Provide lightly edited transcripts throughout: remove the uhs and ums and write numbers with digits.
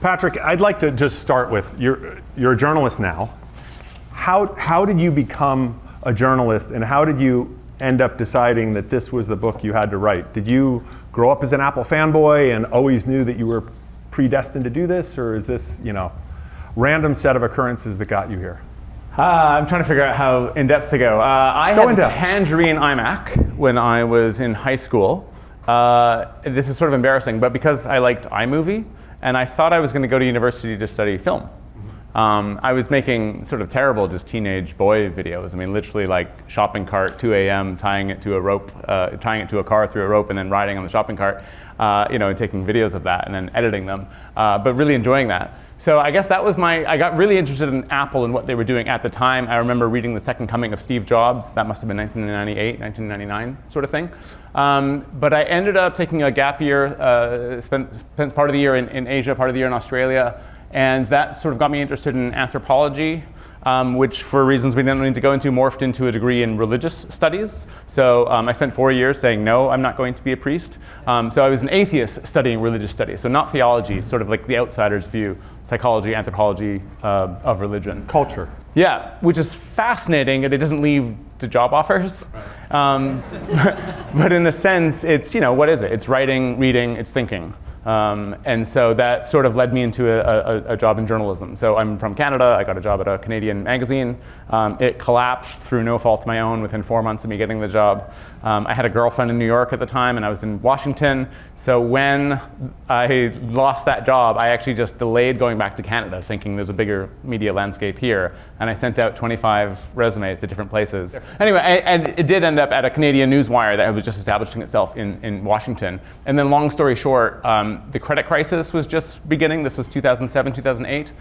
Patrick, I'd like to just start with, you're a journalist now. How did you become a journalist, and how did you end up deciding that this was the book you had to write? Did you grow up as an Apple fanboy and always knew that you were predestined to do this, or is this, random set of occurrences that got you here? I'm trying to figure out how in-depth to go. I had a Tangerine iMac when I was in high school. This is sort of embarrassing, but because I liked iMovie, and I thought I was going to go to university to study film. I was making sort of terrible just teenage boy videos. I mean, literally like shopping cart, 2 a.m., tying it to a rope, tying it to a car through a rope, and then riding on the shopping cart, and taking videos of that and then editing them, but really enjoying that. So I guess that was I got really interested in Apple and what they were doing at the time. I remember reading The Second Coming of Steve Jobs. That must have been 1998, 1999 sort of thing. But I ended up taking a gap year, spent part of the year in Asia, part of the year in Australia. And that sort of got me interested in anthropology, which for reasons we didn't need to go into, morphed into a degree in religious studies. So I spent 4 years saying, no, I'm not going to be a priest. So I was an atheist studying religious studies. So not theology, sort of like the outsider's view, psychology, anthropology of religion. Culture. Yeah, which is fascinating, and it doesn't lead to job offers. But in a sense, it's, what is it? It's writing, reading, it's thinking. And so that sort of led me into a job in journalism. So I'm from Canada. I got a job at a Canadian magazine. It collapsed through no fault of my own within 4 months of me getting the job. I had a girlfriend in New York at the time, and I was in Washington. So when I lost that job, I actually just delayed going back to Canada, thinking there's a bigger media landscape here. And I sent out 25 resumes to different places. Anyway, and it did end up at a Canadian newswire that was just establishing itself in Washington. And then long story short, the credit crisis was just beginning. This was 2007, 2008.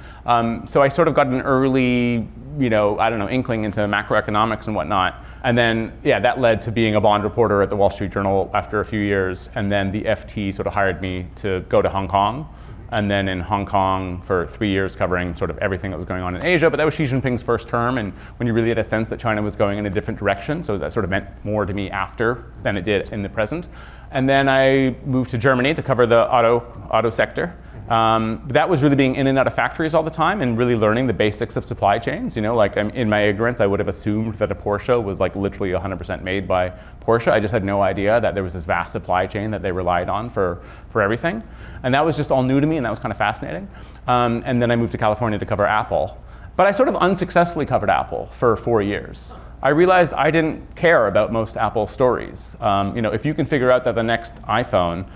So I sort of got an early, inkling into macroeconomics and whatnot. And then, that led to being a bond reporter at the Wall Street Journal after a few years. And then the FT sort of hired me to go to Hong Kong. And then in Hong Kong for 3 years covering sort of everything that was going on in Asia. But that was Xi Jinping's first term, and when you really had a sense that China was going in a different direction. So that sort of meant more to me after than it did in the present. And then I moved to Germany to cover the auto sector. That was really being in and out of factories all the time and really learning the basics of supply chains. Like in my ignorance, I would have assumed that a Porsche was like literally 100% made by Porsche. I just had no idea that there was this vast supply chain that they relied on for everything. And that was just all new to me, and that was kind of fascinating. And then I moved to California to cover Apple. But I sort of unsuccessfully covered Apple for 4 years. I realized I didn't care about most Apple stories. If you can figure out that the next iPhone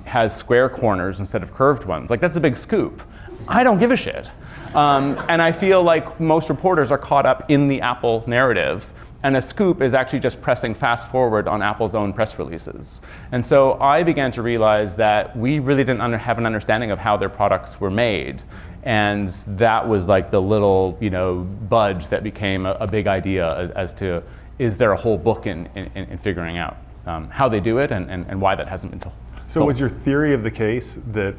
has square corners instead of curved ones, like that's a big scoop. I don't give a shit. And I feel like most reporters are caught up in the Apple narrative, and a scoop is actually just pressing fast forward on Apple's own press releases. And so I began to realize that we really didn't have an understanding of how their products were made. And that was like the little, budge that became a big idea as to, is there a whole book in figuring out how they do it and why that hasn't been told. So was your theory of the case that,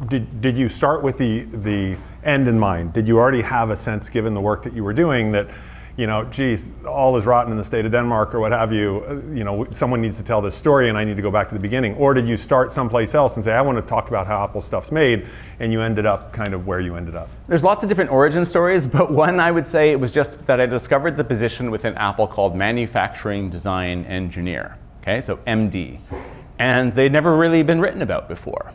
did you start with the end in mind? Did you already have a sense, given the work that you were doing, that, geez, all is rotten in the state of Denmark or what have you, someone needs to tell this story and I need to go back to the beginning? Or did you start someplace else and say, I want to talk about how Apple stuff's made, and you ended up kind of where you ended up? There's lots of different origin stories, but one I would say it was just that I discovered the position within Apple called Manufacturing Design Engineer, okay, so MD. And they'd never really been written about before.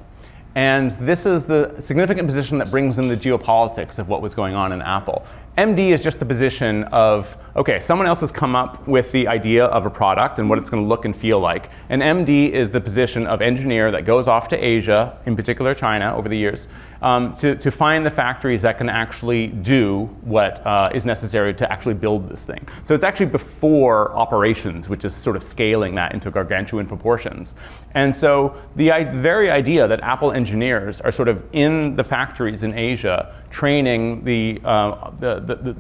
And this is the significant position that brings in the geopolitics of what was going on in Apple. MD is just the position of, okay, someone else has come up with the idea of a product and what it's going to look and feel like. And MD is the position of engineer that goes off to Asia, in particular China, over the years, to find the factories that can actually do what is necessary to actually build this thing. So it's actually before operations, which is sort of scaling that into gargantuan proportions. And so the very idea that Apple engineers are sort of in the factories in Asia, training the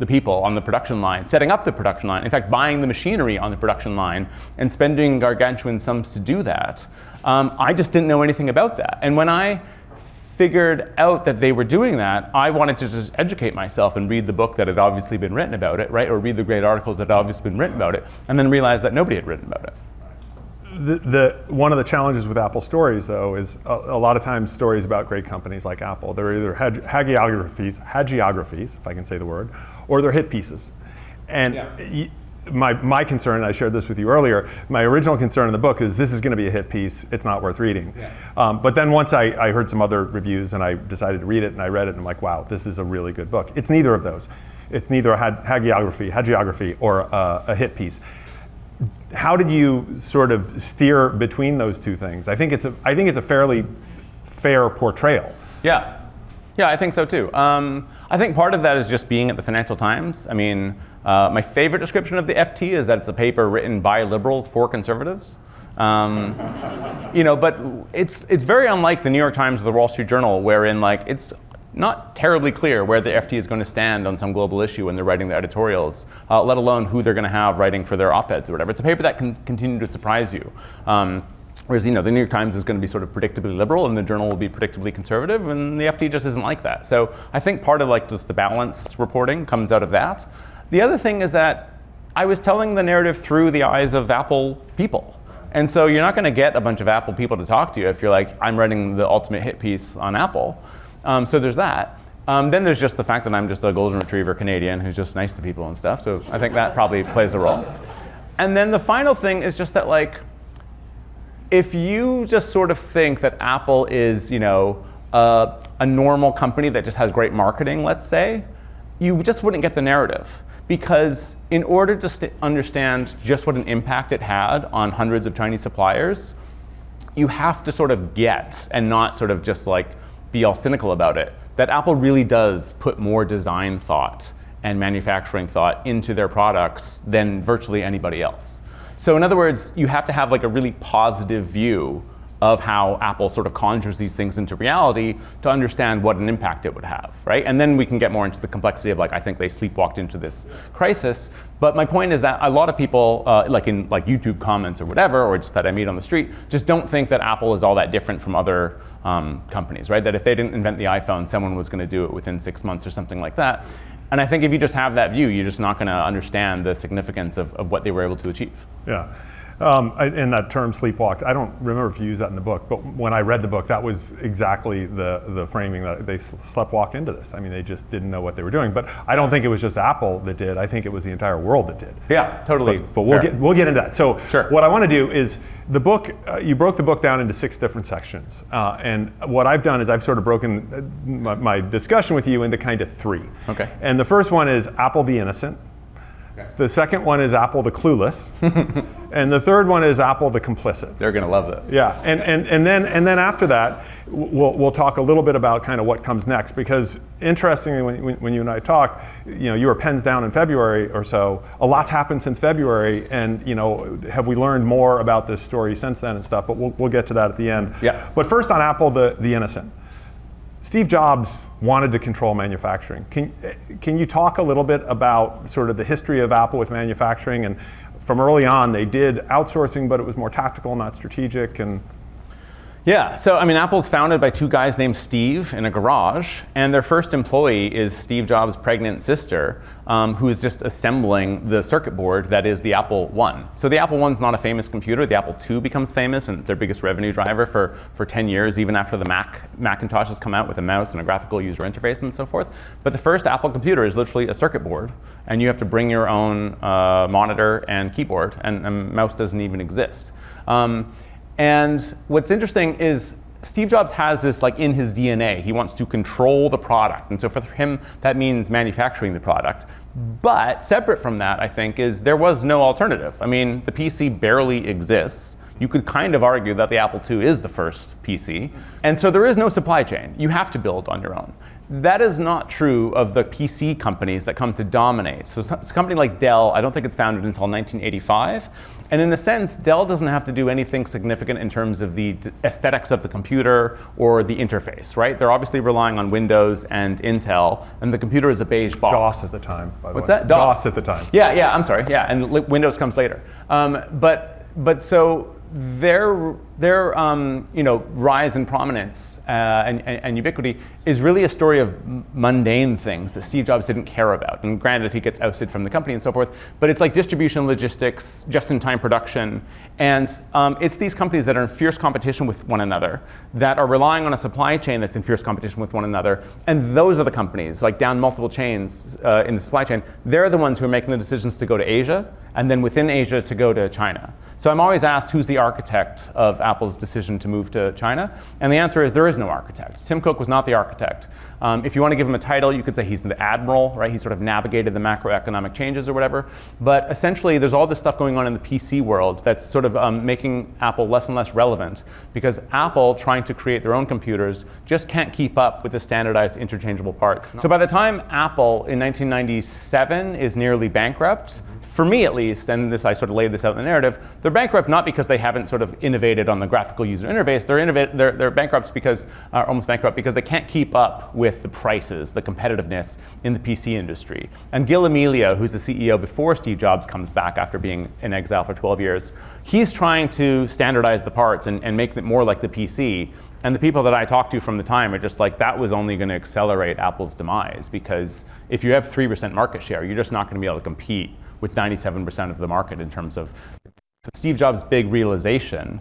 people on the production line, setting up the production line, in fact, buying the machinery on the production line, and spending gargantuan sums to do that. I just didn't know anything about that. And when I figured out that they were doing that, I wanted to just educate myself and read the book that had obviously been written about it, right? Or read the great articles that had obviously been written about it, and then realize that nobody had written about it. one of the challenges with Apple stories, though, is a lot of times stories about great companies like Apple, they're either hagiographies, if I can say the word, or they're hit pieces. And my concern, and I shared this with you earlier, my original concern in the book is this is going to be a hit piece, it's not worth reading. But then once I heard some other reviews and I decided to read it, and I read it, and I'm like, wow, this is a really good book. It's neither of those. It's neither a hagiography, or a hit piece. How did you sort of steer between those two things? I think it's a fairly fair portrayal. Yeah, I think so too. I think part of that is just being at the Financial Times. I mean, my favorite description of the FT is that it's a paper written by liberals for conservatives. But it's very unlike the New York Times or the Wall Street Journal, wherein like it's not terribly clear where the FT is going to stand on some global issue when they're writing the editorials, let alone who they're going to have writing for their op-eds or whatever. It's a paper that can continue to surprise you. Whereas, the New York Times is going to be sort of predictably liberal, and the Journal will be predictably conservative, and the FT just isn't like that. So I think part of like just the balanced reporting comes out of that. The other thing is that I was telling the narrative through the eyes of Apple people. And so you're not going to get a bunch of Apple people to talk to you if you're like, I'm writing the ultimate hit piece on Apple. So there's that. Then there's just the fact that I'm just a golden retriever Canadian who's just nice to people and stuff. So I think that probably plays a role. And then the final thing is just that like, if you just sort of think that Apple is, a normal company that just has great marketing, let's say, you just wouldn't get the narrative. Because in order to understand just what an impact it had on hundreds of Chinese suppliers, you have to sort of get, and not sort of just like be all cynical about it, that Apple really does put more design thought and manufacturing thought into their products than virtually anybody else. So in other words, you have to have like a really positive view of how Apple sort of conjures these things into reality to understand what an impact it would have, right? And then we can get more into the complexity of like, I think they sleepwalked into this crisis. But my point is that a lot of people, like in like YouTube comments or whatever, or just that I meet on the street, just don't think that Apple is all that different from other companies, right? That if they didn't invent the iPhone, someone was gonna do it within 6 months or something like that. And I think if you just have that view, you're just not gonna understand the significance of what they were able to achieve. Yeah. And that term sleepwalked, I don't remember if you used that in the book, but when I read the book, that was exactly the framing, that they sleptwalked into this. I mean, they just didn't know what they were doing. But I don't think it was just Apple that did. I think it was the entire world that did. Yeah, totally. But we'll get into that. So sure. What I want to do is the book, you broke the book down into 6 different sections. And what I've done is I've sort of broken my discussion with you into kind of 3. Okay. And the first one is Apple the Innocent. Okay. The second one is Apple the Clueless. And the third one is Apple the Complicit. They're going to love this. Yeah, and then after that, we'll talk a little bit about kind of what comes next, because interestingly, when you and I talk, you were pens down in February or so. A lot's happened since February, and have we learned more about this story since then and stuff? But we'll get to that at the end. Yeah. But first on Apple the Innocent. Steve Jobs wanted to control manufacturing. Can you talk a little bit about sort of the history of Apple with manufacturing? And from early on, they did outsourcing, but it was more tactical, not strategic. And yeah, so I mean, Apple's founded by 2 guys named Steve in a garage, and their first employee is Steve Jobs' pregnant sister, who is just assembling the circuit board that is the Apple I. So the Apple I's not a famous computer. The Apple II becomes famous, and it's their biggest revenue driver for 10 years, even after the Macintosh has come out with a mouse and a graphical user interface and so forth. But the first Apple computer is literally a circuit board, and you have to bring your own monitor and keyboard, and a mouse doesn't even exist. And what's interesting is Steve Jobs has this like in his DNA. He wants to control the product. And so for him, that means manufacturing the product. But separate from that, I think, is there was no alternative. I mean, the PC barely exists. You could kind of argue that the Apple II is the first PC. And so there is no supply chain. You have to build on your own. That is not true of the PC companies that come to dominate. So a company like Dell, I don't think it's founded until 1985. And in a sense, Dell doesn't have to do anything significant in terms of the aesthetics of the computer or the interface, right? They're obviously relying on Windows and Intel, and the computer is a beige box. DOS at the time, by the way. What's that? DOS at the time. Yeah, I'm sorry. Yeah, and Windows comes later. But so their rise in prominence and ubiquity is really a story of mundane things that Steve Jobs didn't care about. And granted, he gets ousted from the company and so forth, but it's like distribution, logistics, just-in-time production. And it's these companies that are in fierce competition with one another, that are relying on a supply chain that's in fierce competition with one another. And those are the companies, like down multiple chains in the supply chain, they're the ones who are making the decisions to go to Asia, and then within Asia to go to China. So I'm always asked, who's the architect of Apple's decision to move to China? And the answer is there is no architect. Tim Cook was not the architect. If you want to give him a title, you could say he's the admiral, right? He sort of navigated the macroeconomic changes or whatever. But essentially, there's all this stuff going on in the PC world that's sort of making Apple less and less relevant, because Apple, trying to create their own computers, just can't keep up with the standardized interchangeable parts. So by the time Apple in 1997 is nearly bankrupt, for me at least, and this I sort of laid this out in the narrative, they're bankrupt not because they haven't sort of innovated on the graphical user interface. They're bankrupt because, almost bankrupt because they can't keep up with the prices, the competitiveness in the PC industry. And Gil Amelio, who's the CEO before Steve Jobs comes back after being in exile for 12 years, he's trying to standardize the parts and make it more like the PC. And the people that I talked to from the time are just like, that was only going to accelerate Apple's demise, because if you have 3% market share, you're just not going to be able to compete with 97% of the market in terms of. So Steve Jobs' big realization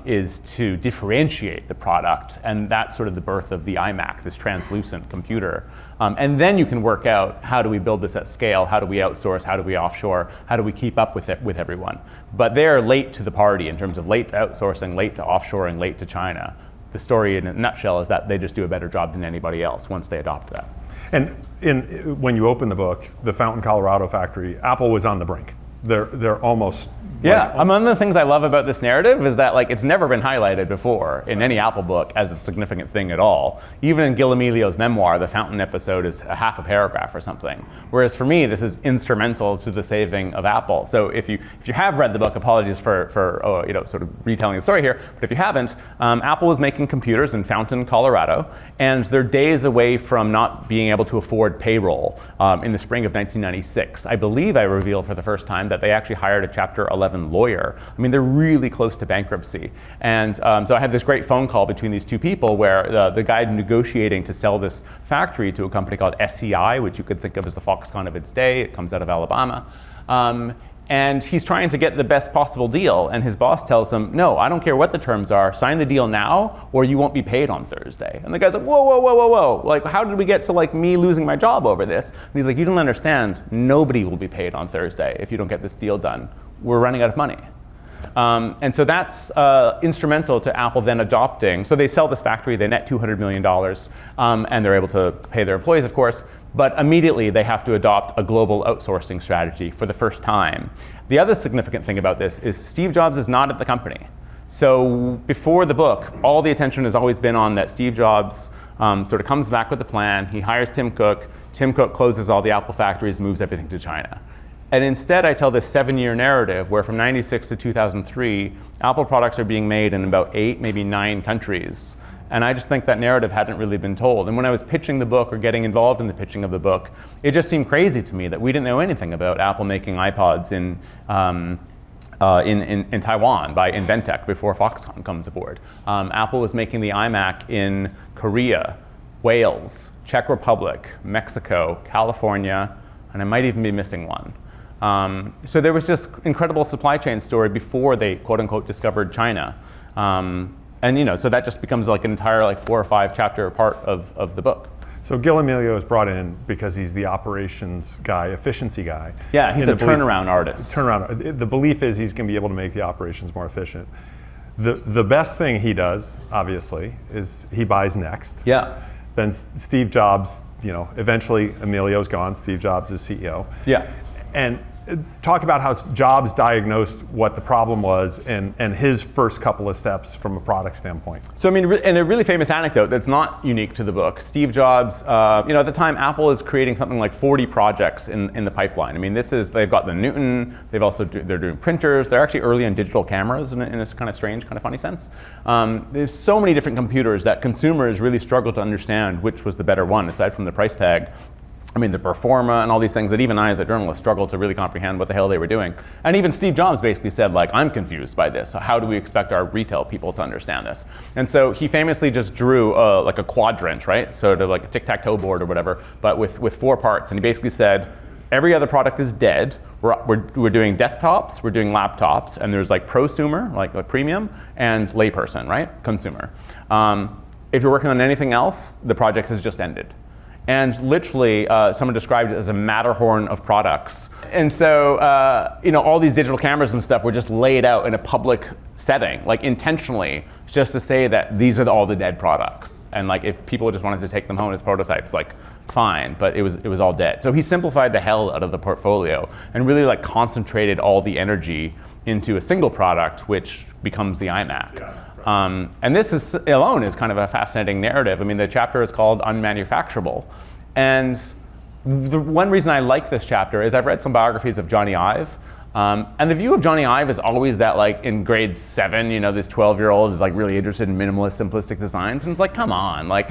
is to differentiate the product, and that's sort of the birth of the iMac, this translucent computer. And then you can work out, how do we build this at scale? How do we outsource? How do we offshore? How do we keep up with it with everyone? But they're late to the party in terms of late to outsourcing, late to offshoring, late to China. The story in a nutshell is that they just do a better job than anybody else once they adopt that. And when you open the book, the Fountain, Colorado factory, Apple was on the brink. They're almost. Yeah, one of the things I love about this narrative is that it's never been highlighted before in any Apple book as a significant thing at all. Even in Gil Amelio's memoir, the Fountain episode is a half a paragraph or something. Whereas for me, this is instrumental to the saving of Apple. So if you have read the book, apologies for sort of retelling the story here. But if you haven't, Apple was making computers in Fountain, Colorado, and they're days away from not being able to afford payroll in the spring of 1996. I believe I revealed for the first time that they actually hired a Chapter 11 lawyer. I mean, they're really close to bankruptcy. And so I had this great phone call between these two people where the guy negotiating to sell this factory to a company called SCI, which you could think of as the Foxconn of its day. It comes out of Alabama. And he's trying to get the best possible deal. And his boss tells him, no, I don't care what the terms are. Sign the deal now, or you won't be paid on Thursday. And the guy's like, whoa, whoa, whoa, whoa, whoa. Like, how did we get to me losing my job over this? And he's like, you don't understand. Nobody will be paid on Thursday if you don't get this deal done. We're running out of money. And so that's instrumental to Apple then adopting. So they sell this factory, they net $200 million, and they're able to pay their employees, of course. But immediately they have to adopt a global outsourcing strategy for the first time. The other significant thing about this is Steve Jobs is not at the company. So before the book, all the attention has always been on that Steve Jobs sort of comes back with a plan. He hires Tim Cook. Tim Cook closes all the Apple factories, moves everything to China. And instead, I tell this 7-year narrative where from 96 to 2003, Apple products are being made in about 8, maybe 9 countries. And I just think that narrative hadn't really been told. And when I was pitching the book or getting involved in the pitching of the book, it just seemed crazy to me that we didn't know anything about Apple making iPods in Taiwan by Inventec before Foxconn comes aboard. Apple was making the iMac in Korea, Wales, Czech Republic, Mexico, California, and I might even be missing one. So there was just incredible supply chain story before they quote unquote discovered China. And so that just becomes an entire 4 or 5 chapter part of the book. So Gil Amelio is brought in because he's the operations guy, efficiency guy. Yeah, he's a turnaround artist. The belief is he's going to be able to make the operations more efficient. The best thing he does, obviously, is he buys Next. Yeah. Then Steve Jobs, eventually Emilio's gone, Steve Jobs is CEO. Yeah. And talk about how Jobs diagnosed what the problem was and his first couple of steps from a product standpoint. So and a really famous anecdote that's not unique to the book. Steve Jobs, at the time, Apple is creating something like 40 projects in the pipeline. They've got the Newton. They're doing printers. They're actually early on digital cameras in a kind of strange, kind of funny sense. There's so many different computers that consumers really struggle to understand which was the better one, aside from the price tag. I mean, the Performa and all these things that even I as a journalist struggled to really comprehend what the hell they were doing. And even Steve Jobs basically said, like, I'm confused by this. How do we expect our retail people to understand this? And so he famously just drew like a quadrant, right? Sort of like a tic-tac-toe board or whatever, but with 4 parts. And he basically said, every other product is dead. We're doing desktops, we're doing laptops, and there's like prosumer, like a premium, and layperson, right? Consumer. If you're working on anything else, the project has just ended. And literally, someone described it as a Matterhorn of products. And so, all these digital cameras and stuff were just laid out in a public setting, like intentionally, just to say that these are all the dead products. And like, if people just wanted to take them home as prototypes, like, fine, but it was all dead. So he simplified the hell out of the portfolio and really like concentrated all the energy into a single product, which becomes the iMac. Yeah. And this alone is kind of a fascinating narrative. I mean, the chapter is called Unmanufacturable. And the one reason I like this chapter is I've read some biographies of Johnny Ive. And the view of Johnny Ive is always that, like, in grade 7, this 12-year-old is like really interested in minimalist, simplistic designs. And it's like, come on, like,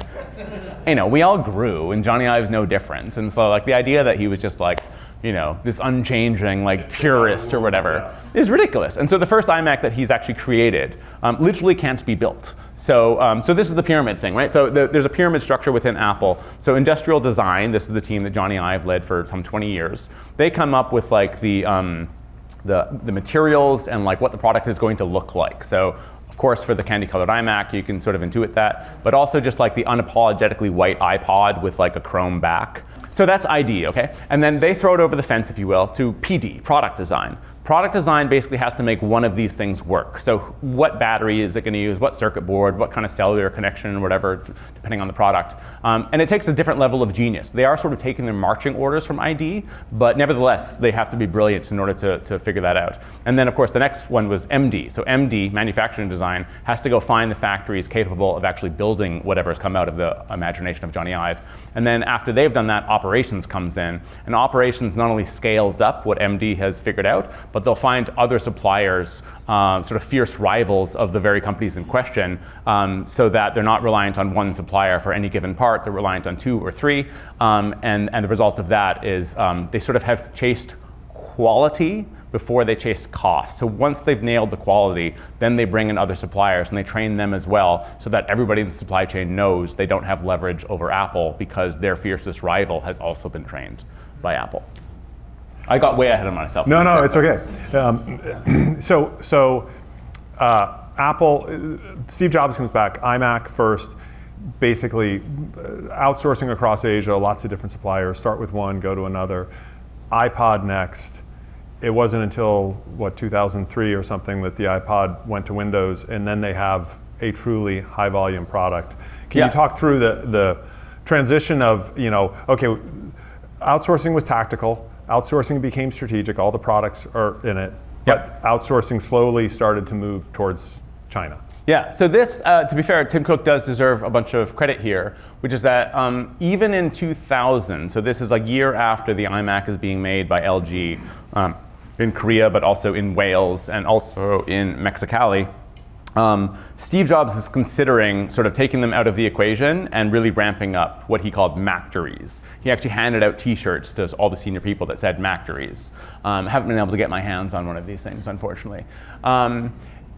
we all grew, and Johnny Ive's no different. And so, like, the idea that he was just like, this unchanging, like, purist or whatever is ridiculous. And so the first iMac that he's actually created literally can't be built. So this is the pyramid thing, right? So there's a pyramid structure within Apple. So industrial design, this is the team that Johnny Ive led for some 20 years. They come up with like the materials and like what the product is going to look like. So of course, for the candy-colored iMac, you can sort of intuit that, but also just like the unapologetically white iPod with like a chrome back. So that's ID, okay? And then they throw it over the fence, if you will, to PD, product design. Product design basically has to make one of these things work. So what battery is it going to use, what circuit board, what kind of cellular connection, whatever, depending on the product. And it takes a different level of genius. They are sort of taking their marching orders from ID, but nevertheless, they have to be brilliant in order to figure that out. And then, of course, the next one was MD. So MD, manufacturing design, has to go find the factories capable of actually building whatever has come out of the imagination of Johnny Ive. And then after they've done that, operations comes in. And operations not only scales up what MD has figured out, but they'll find other suppliers, sort of fierce rivals of the very companies in question, so that they're not reliant on one supplier for any given part, they're reliant on 2 or 3. And the result of that is they sort of have chased quality before they chased cost. So once they've nailed the quality, then they bring in other suppliers and they train them as well, so that everybody in the supply chain knows they don't have leverage over Apple because their fiercest rival has also been trained by Apple. I got way ahead of myself. No, it's okay. Apple, Steve Jobs comes back, iMac first, basically outsourcing across Asia, lots of different suppliers, start with one, go to another. iPod next. It wasn't until, 2003 or something that the iPod went to Windows, and then they have a truly high volume product. Can you talk through the transition of, okay, outsourcing was tactical, outsourcing became strategic, all the products are in it, but outsourcing slowly started to move towards China. Yeah, so this, to be fair, Tim Cook does deserve a bunch of credit here, which is that even in 2000, so this is a year after the iMac is being made by LG in Korea, but also in Wales and also in Mexicali, Steve Jobs is considering sort of taking them out of the equation and really ramping up what he called Mactories. He actually handed out T-shirts to all the senior people that said Mactories. Haven't been able to get my hands on one of these things, unfortunately.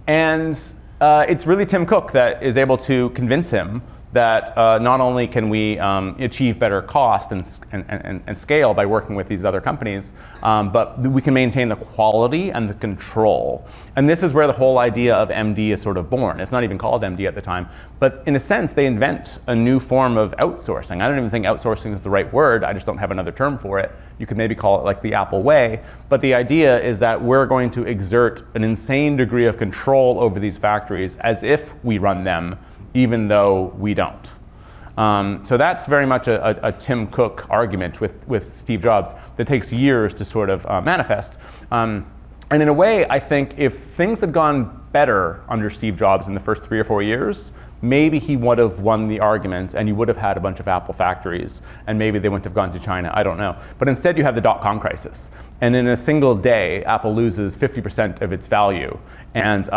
It's really Tim Cook that is able to convince him that not only can we achieve better cost and scale by working with these other companies, but we can maintain the quality and the control. And this is where the whole idea of MD is sort of born. It's not even called MD at the time, but in a sense, they invent a new form of outsourcing. I don't even think outsourcing is the right word. I just don't have another term for it. You could maybe call it like the Apple way. But the idea is that we're going to exert an insane degree of control over these factories as if we run them, even though we don't. So that's very much a Tim Cook argument with Steve Jobs that takes years to sort of manifest. And in a way, I think if things had gone better under Steve Jobs in the first 3 or 4 years, maybe he would have won the argument and you would have had a bunch of Apple factories and maybe they wouldn't have gone to China, I don't know. But instead you have the dot-com crisis. And in a single day, Apple loses 50% of its value. And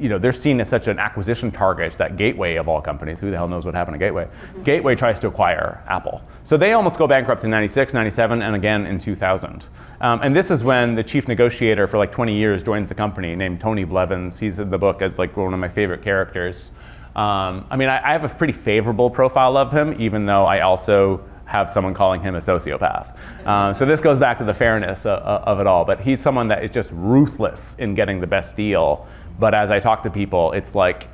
they're seen as such an acquisition target that Gateway of all companies, who the hell knows what happened to Gateway? Gateway tries to acquire Apple. So they almost go bankrupt in 96, 97, and again in 2000. And this is when the chief negotiator for like 20 years joins the company, named Tony Blevins. He's in the book as like one of my favorite characters. I have a pretty favorable profile of him, even though I also have someone calling him a sociopath. So this goes back to the fairness of it all. But he's someone that is just ruthless in getting the best deal. But as I talk to people, it's like,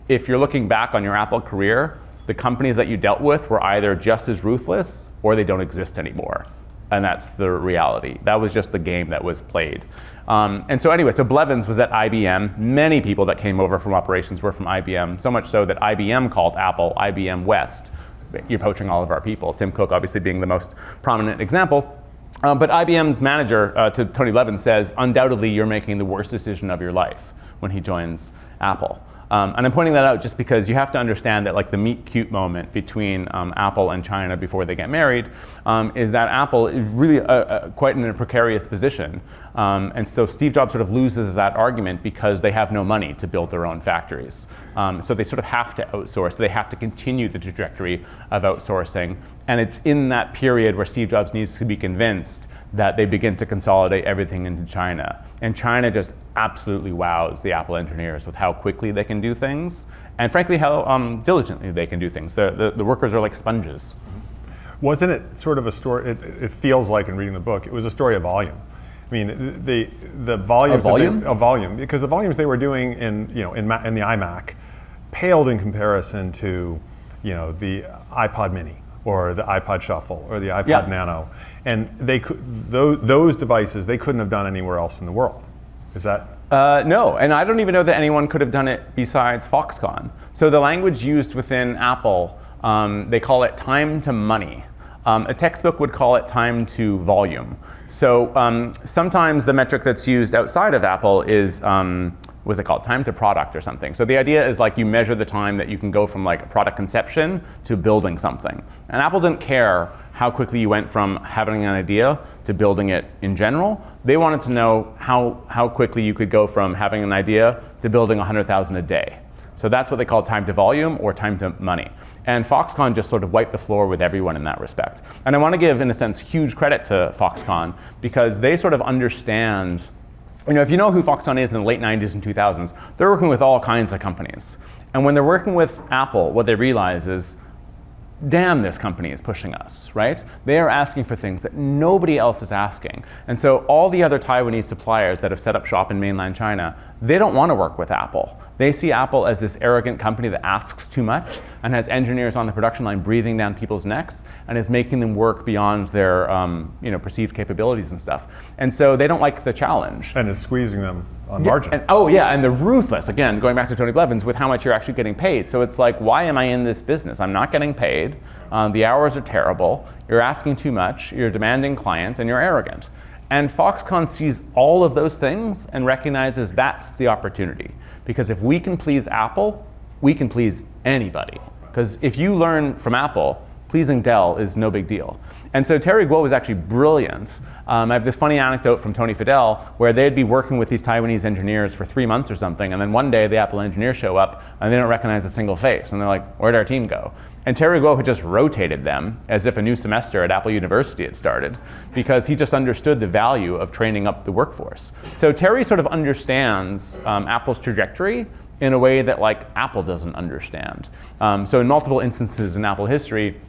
if you're looking back on your Apple career, the companies that you dealt with were either just as ruthless or they don't exist anymore. And that's the reality. That was just the game that was played. And so anyway, so Blevins was at IBM. Many people that came over from operations were from IBM, so much so that IBM called Apple IBM West. You're poaching all of our people. Tim Cook obviously being the most prominent example. But IBM's manager, to Tony Blevins, says, undoubtedly you're making the worst decision of your life when he joins Apple. And I'm pointing that out just because you have to understand that like the meet cute moment between Apple and China before they get married is that Apple is really quite in a precarious position. And so Steve Jobs sort of loses that argument because they have no money to build their own factories. So they sort of have to outsource. They have to continue the trajectory of outsourcing. And it's in that period where Steve Jobs needs to be convinced that they begin to consolidate everything into China. And China just absolutely wows the Apple engineers with how quickly they can do things, and frankly, how diligently they can do things. The workers are like sponges. Wasn't it sort of a story, it feels like in reading the book, it was a story of volume. I mean, the volumes of volume, because the volumes they were doing in the iMac paled in comparison to, the iPod Mini or the iPod Shuffle or the iPod Nano, and those devices they couldn't have done anywhere else in the world. Is that? No, and I don't even know that anyone could have done it besides Foxconn. So the language used within Apple, they call it time to money. A textbook would call it time to volume. So sometimes the metric that's used outside of Apple is, what's it called? Time to product or something. So the idea is like you measure the time that you can go from like product conception to building something. And Apple didn't care how quickly you went from having an idea to building it in general. They wanted to know how quickly you could go from having an idea to building 100,000 a day. So that's what they call time to volume or time to money. And Foxconn just sort of wiped the floor with everyone in that respect. And I want to give, in a sense, huge credit to Foxconn because they sort of understand, if you know who Foxconn is in the late 90s and 2000s, they're working with all kinds of companies. And when they're working with Apple, what they realize is, damn, this company is pushing us, right? They are asking for things that nobody else is asking. And so all the other Taiwanese suppliers that have set up shop in mainland China, they don't want to work with Apple. They see Apple as this arrogant company that asks too much and has engineers on the production line breathing down people's necks and is making them work beyond their perceived capabilities and stuff. And so they don't like the challenge. And is squeezing them on margin. And they're ruthless, again, going back to Tony Blevins, with how much you're actually getting paid. So it's like, why am I in this business? I'm not getting paid. The hours are terrible. You're asking too much. You're a demanding client, and you're arrogant. And Foxconn sees all of those things and recognizes that's the opportunity. Because if we can please Apple, we can please anybody. Because if you learn from Apple, pleasing Dell is no big deal. And so Terry Guo was actually brilliant. I have this funny anecdote from Tony Fadell where they'd be working with these Taiwanese engineers for 3 months or something, and then one day the Apple engineers show up and they don't recognize a single face, and they're like, where'd our team go? And Terry Guo had just rotated them as if a new semester at Apple University had started because he just understood the value of training up the workforce. So Terry sort of understands Apple's trajectory in a way that like Apple doesn't understand. So in multiple instances in Apple history,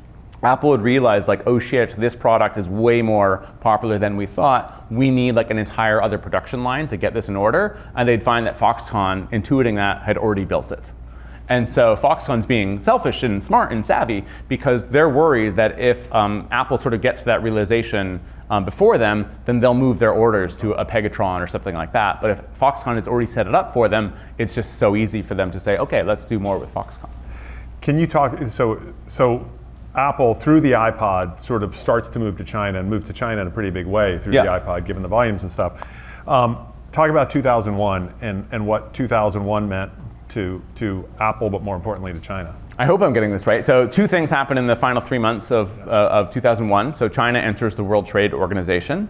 Apple would realize like, oh shit, this product is way more popular than we thought. We need like an entire other production line to get this in order. And they'd find that Foxconn, intuiting that, had already built it. And so Foxconn's being selfish and smart and savvy because they're worried that if Apple sort of gets to that realization before them, then they'll move their orders to a Pegatron or something like that. But if Foxconn has already set it up for them, it's just so easy for them to say, okay, let's do more with Foxconn. Can you talk, so Apple, through the iPod, sort of starts to move to China and move to China in a pretty big way through the iPod, given the volumes and stuff. Talk about 2001 and what 2001 meant to Apple, but more importantly to China. I hope I'm getting this right. So 2 things happen in the final 3 months of 2001. So China enters the World Trade Organization,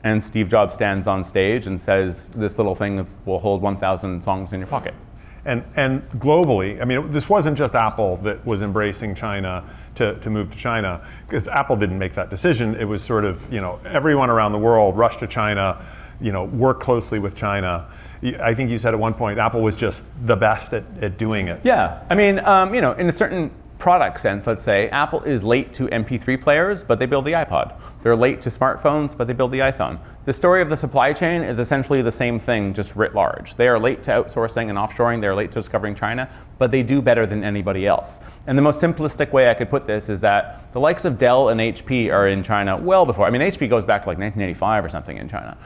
and Steve Jobs stands on stage and says, this little thing will hold 1,000 songs in your pocket. And globally, I mean, this wasn't just Apple that was embracing China to move to China, because Apple didn't make that decision. It was sort of, everyone around the world rushed to China, worked closely with China. I think you said at one point, Apple was just the best at doing it. Yeah, I mean, in a certain product sense, let's say, Apple is late to MP3 players, but they build the iPod. They're late to smartphones, but they build the iPhone. The story of the supply chain is essentially the same thing, just writ large. They are late to outsourcing and offshoring, they're late to discovering China, but they do better than anybody else. And the most simplistic way I could put this is that the likes of Dell and HP are in China well before. I mean, HP goes back to like 1985 or something in China.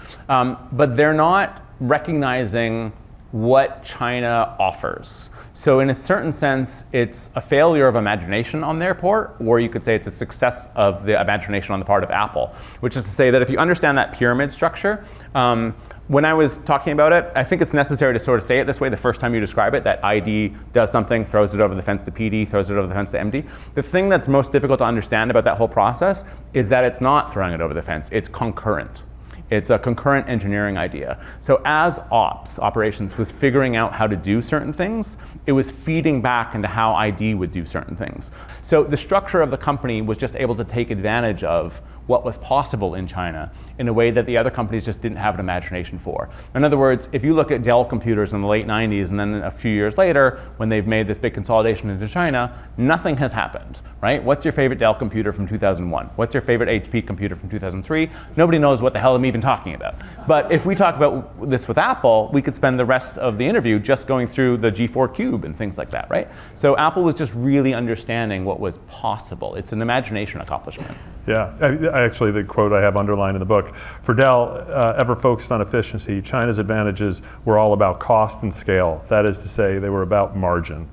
But they're not recognizing what China offers. So in a certain sense, it's a failure of imagination on their part, or you could say it's a success of the imagination on the part of Apple, which is to say that if you understand that pyramid structure, when I was talking about it, I think it's necessary to sort of say it this way the first time you describe it, that ID does something, throws it over the fence to PD, throws it over the fence to MD. The thing that's most difficult to understand about that whole process is that it's not throwing it over the fence, it's concurrent. It's a concurrent engineering idea. So as operations, was figuring out how to do certain things, it was feeding back into how ID would do certain things. So the structure of the company was just able to take advantage of what was possible in China in a way that the other companies just didn't have an imagination for. In other words, if you look at Dell computers in the late 90s and then a few years later, when they've made this big consolidation into China, nothing has happened, right? What's your favorite Dell computer from 2001? What's your favorite HP computer from 2003? Nobody knows what the hell I'm even talking about. But if we talk about this with Apple, we could spend the rest of the interview just going through the G4 Cube and things like that, right? So Apple was just really understanding what was possible. It's an imagination accomplishment. Yeah, actually the quote I have underlined in the book, for Dell, ever focused on efficiency, China's advantages were all about cost and scale. That is to say, they were about margin.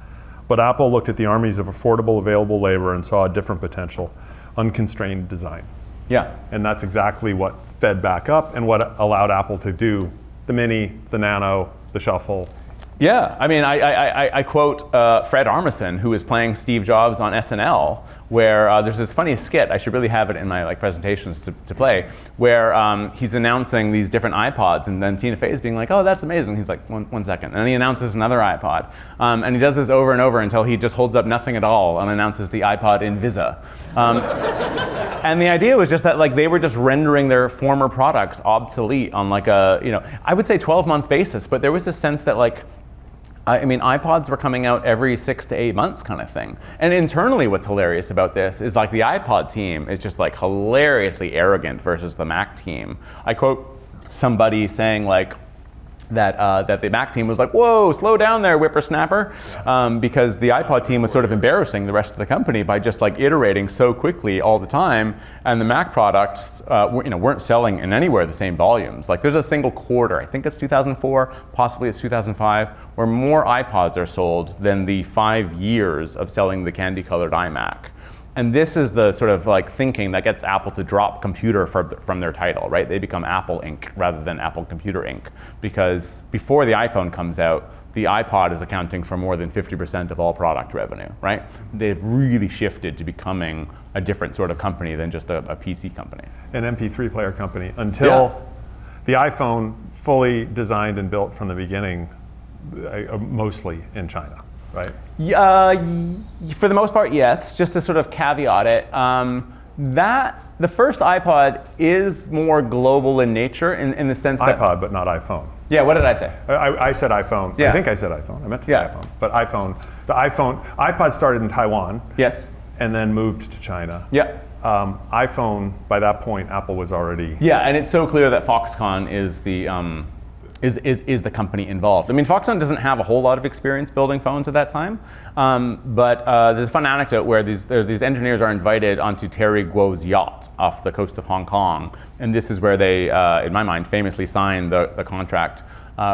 But Apple looked at the armies of affordable, available labor and saw a different potential, unconstrained design. Yeah. And that's exactly what fed back up and what allowed Apple to do the Mini, the Nano, the Shuffle. Yeah, I mean, I quote Fred Armisen, who is playing Steve Jobs on SNL, where there's this funny skit, I should really have it in my presentations to play, where he's announcing these different iPods, and then Tina Fey is being like, oh, that's amazing. He's like, one second. And then he announces another iPod. And he does this over and over until he just holds up nothing at all and announces the iPod Invisa. And the idea was just that they were just rendering their former products obsolete on I would say 12-month basis, but there was a sense that iPods were coming out every 6 to 8 months kind of thing. And internally what's hilarious about this is the iPod team is just hilariously arrogant versus the Mac team. I quote somebody saying that the Mac team was like, whoa, slow down there, whippersnapper, because the iPod team was sort of embarrassing the rest of the company by just iterating so quickly all the time, and the Mac products weren't selling in anywhere the same volumes. There's a single quarter, I think it's 2004, possibly it's 2005, where more iPods are sold than the 5 years of selling the candy-colored iMac. And this is the sort of thinking that gets Apple to drop computer from their title, right? They become Apple Inc. rather than Apple Computer Inc. Because before the iPhone comes out, the iPod is accounting for more than 50% of all product revenue, right? They've really shifted to becoming a different sort of company than just a PC company. An MP3 player company until the iPhone fully designed and built from the beginning, mostly in China. Right? For the most part, yes. Just to sort of caveat it, the first iPod is more global in nature in the sense that iPod, but not iPhone. Yeah, what did I say? I said iPhone. Yeah. I think I said iPhone. I meant to say iPhone. But iPod started in Taiwan. Yes. And then moved to China. Yeah. iPhone, by that point, Apple was already. Yeah, and it's so clear that Foxconn is the is the company involved. I mean, Foxconn doesn't have a whole lot of experience building phones at that time, but there's a fun anecdote where these engineers are invited onto Terry Guo's yacht off the coast of Hong Kong, and this is where they, in my mind, famously signed the contract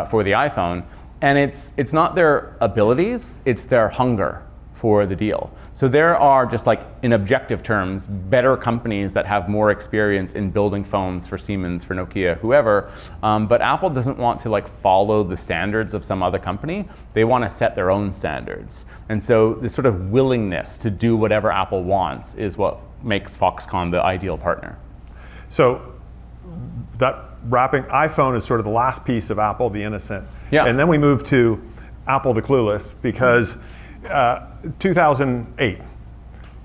for the iPhone. And it's not their abilities, it's their hunger for the deal. So there are just in objective terms, better companies that have more experience in building phones for Siemens, for Nokia, whoever, but Apple doesn't want to follow the standards of some other company. They want to set their own standards. And so this sort of willingness to do whatever Apple wants is what makes Foxconn the ideal partner. So that wrapping iPhone is sort of the last piece of Apple, the innocent. Yeah. And then we move to Apple the Clueless because 2008,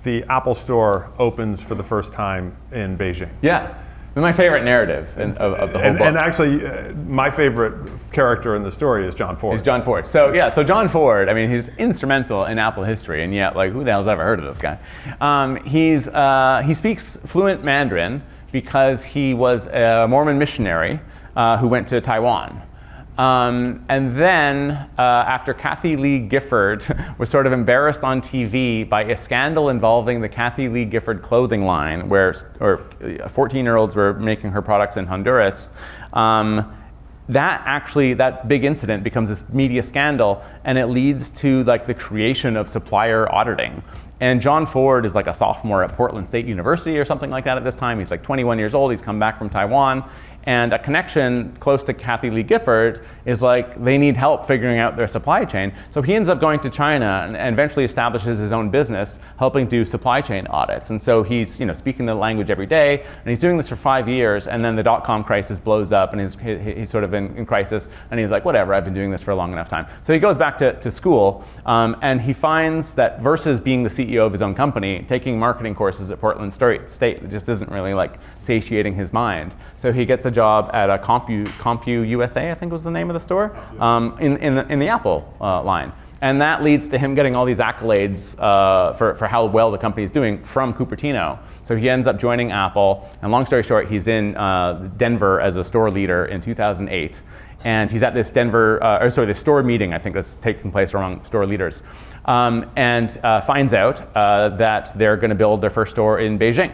the Apple Store opens for the first time in Beijing. Yeah. My favorite narrative of the whole book. And actually, my favorite character in the story is John Ford. Is John Ford. So John Ford, I mean, he's instrumental in Apple history, and yet, like, who the hell's ever heard of this guy? He speaks fluent Mandarin because he was a Mormon missionary who went to Taiwan. And then, after Kathy Lee Gifford was sort of embarrassed on TV by a scandal involving the Kathy Lee Gifford clothing line, where 14-year-olds were making her products in Honduras, that big incident becomes this media scandal, and it leads to like the creation of supplier auditing. And John Ford is like a sophomore at Portland State University or something like that at this time. He's like 21 years old. He's come back from Taiwan. And a connection close to Kathy Lee Gifford is like they need help figuring out their supply chain. So he ends up going to China and eventually establishes his own business, helping do supply chain audits. And so he's speaking the language every day, and he's doing this for 5 years. And then the dot-com crisis blows up, and he's sort of in crisis. And he's like, whatever, I've been doing this for a long enough time. So he goes back to school, and he finds that versus being the CEO of his own company, taking marketing courses at Portland State just isn't really like satiating his mind. So he gets a job at a Compu USA, I think was the name of the store, in the Apple line. And that leads to him getting all these accolades for how well the company is doing from Cupertino. So he ends up joining Apple, and long story short, he's in Denver as a store leader in 2008. And he's at this this store meeting, I think that's taking place among store leaders, and finds out that they're going to build their first store in Beijing.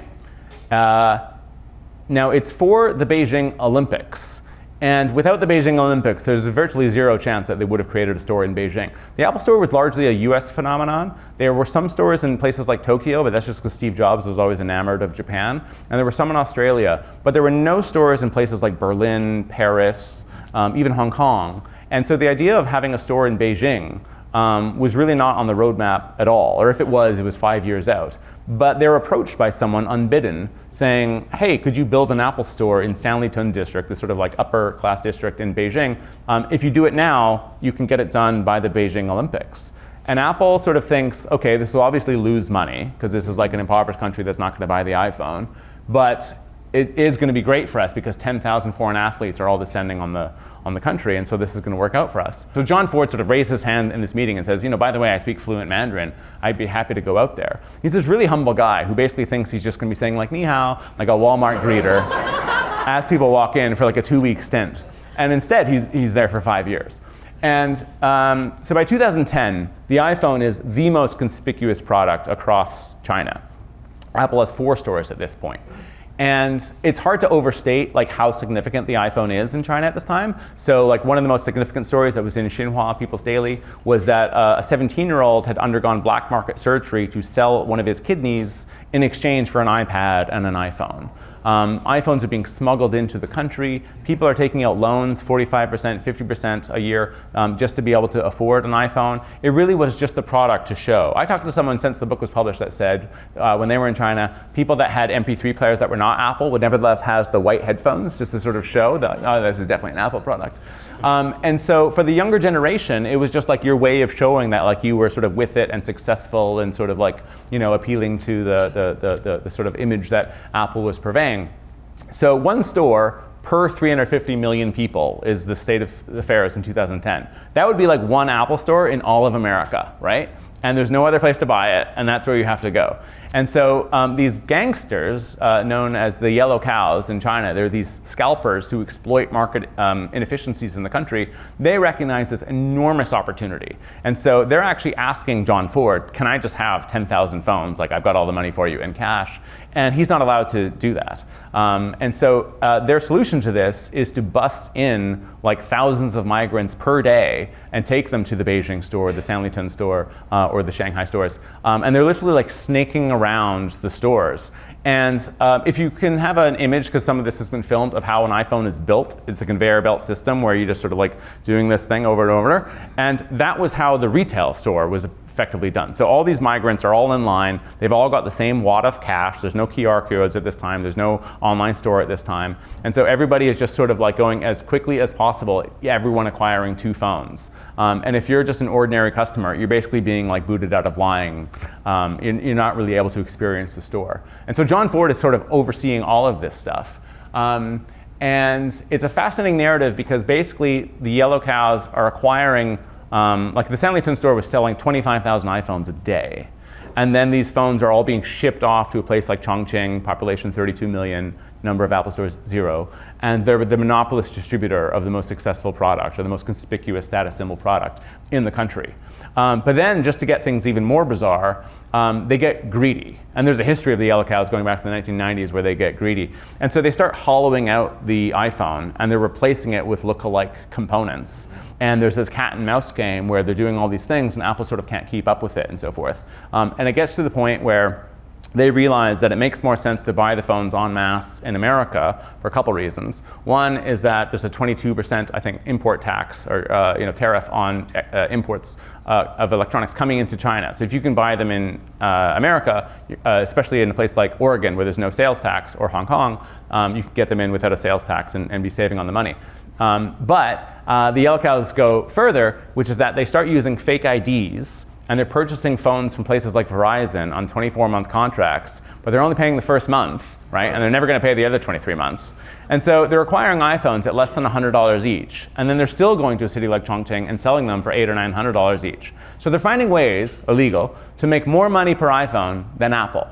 Now, it's for the Beijing Olympics. And without the Beijing Olympics, there's virtually zero chance that they would have created a store in Beijing. The Apple Store was largely a US phenomenon. There were some stores in places like Tokyo, but that's just because Steve Jobs was always enamored of Japan. And there were some in Australia. But there were no stores in places like Berlin, Paris, even Hong Kong. And so the idea of having a store in Beijing was really not on the roadmap at all. Or if it was 5 years out. But they're approached by someone unbidden saying, hey, could you build an Apple store in Sanlitun district, this sort of like upper class district in Beijing? If you do it now, you can get it done by the Beijing Olympics. And Apple sort of thinks, okay, this will obviously lose money because this is like an impoverished country that's not going to buy the iPhone. But it is going to be great for us because 10,000 foreign athletes are all descending on the country, and so this is going to work out for us. So John Ford sort of raised his hand in this meeting and says, by the way, I speak fluent Mandarin. I'd be happy to go out there. He's this really humble guy who basically thinks he's just going to be saying like, ni hao, like a Walmart greeter, as people walk in for like a 2-week stint. And instead, he's there for 5 years. And so by 2010, the iPhone is the most conspicuous product across China. Apple has 4 stores at this point. And it's hard to overstate like how significant the iPhone is in China at this time. So like one of the most significant stories that was in Xinhua People's Daily was that a 17-year-old had undergone black market surgery to sell one of his kidneys in exchange for an iPad and an iPhone. iPhones are being smuggled into the country. People are taking out loans, 45%, 50% a year, just to be able to afford an iPhone. It really was just the product to show. I talked to someone since the book was published that said when they were in China, people that had MP3 players that were not Apple would nevertheless have the white headphones just to sort of show that, oh, this is definitely an Apple product. And so for the younger generation, it was just like your way of showing that like you were sort of with it and successful and sort of like, appealing to the sort of image that Apple was purveying. So one store per 350 million people is the state of affairs in 2010. That would be like one Apple store in all of America, right? And there's no other place to buy it, and that's where you have to go. And so these gangsters, known as the yellow cows in China, they're these scalpers who exploit market inefficiencies in the country. They recognize this enormous opportunity. And so they're actually asking John Ford, can I just have 10,000 phones? Like, I've got all the money for you in cash. And he's not allowed to do that. And so their solution to this is to bus in like thousands of migrants per day and take them to the Beijing store, the Sanlitun store, or the Shanghai stores. And they're literally like snaking around the stores. And if you can have an image, because some of this has been filmed, of how an iPhone is built, it's a conveyor belt system where you just sort of like doing this thing over and over. And that was how the retail store was effectively done. So all these migrants are all in line. They've all got the same wad of cash. There's no QR codes at this time. There's no online store at this time. And so everybody is just sort of like going as quickly as possible, everyone acquiring 2 phones. And if you're just an ordinary customer, you're basically being like booted out of line. You're not really able to experience the store. And so John Ford is sort of overseeing all of this stuff. And it's a fascinating narrative because basically the yellow cows are acquiring, like the San Leafton store was selling 25,000 iPhones a day. And then these phones are all being shipped off to a place like Chongqing, population 32 million, number of Apple stores 0. And they're the monopolist distributor of the most successful product, or the most conspicuous status symbol product in the country. But then, just to get things even more bizarre, they get greedy. And there's a history of the yellow cows going back to the 1990s where they get greedy. And so they start hollowing out the iPhone, and they're replacing it with look-alike components. And there's this cat and mouse game where they're doing all these things, and Apple sort of can't keep up with it and so forth. And it gets to the point where they realize that it makes more sense to buy the phones en masse in America for a couple reasons. One is that there's a 22%, I think, import tax or tariff on imports of electronics coming into China. So if you can buy them in America, especially in a place like Oregon where there's no sales tax, or Hong Kong, you can get them in without a sales tax and be saving on the money. But the yellow cows go further, which is that they start using fake IDs. And they're purchasing phones from places like Verizon on 24-month contracts, but they're only paying the first month, right? And they're never going to pay the other 23 months. And so they're acquiring iPhones at less than $100 each, and then they're still going to a city like Chongqing and selling them for $800 or $900 each. So they're finding ways, illegal, to make more money per iPhone than Apple.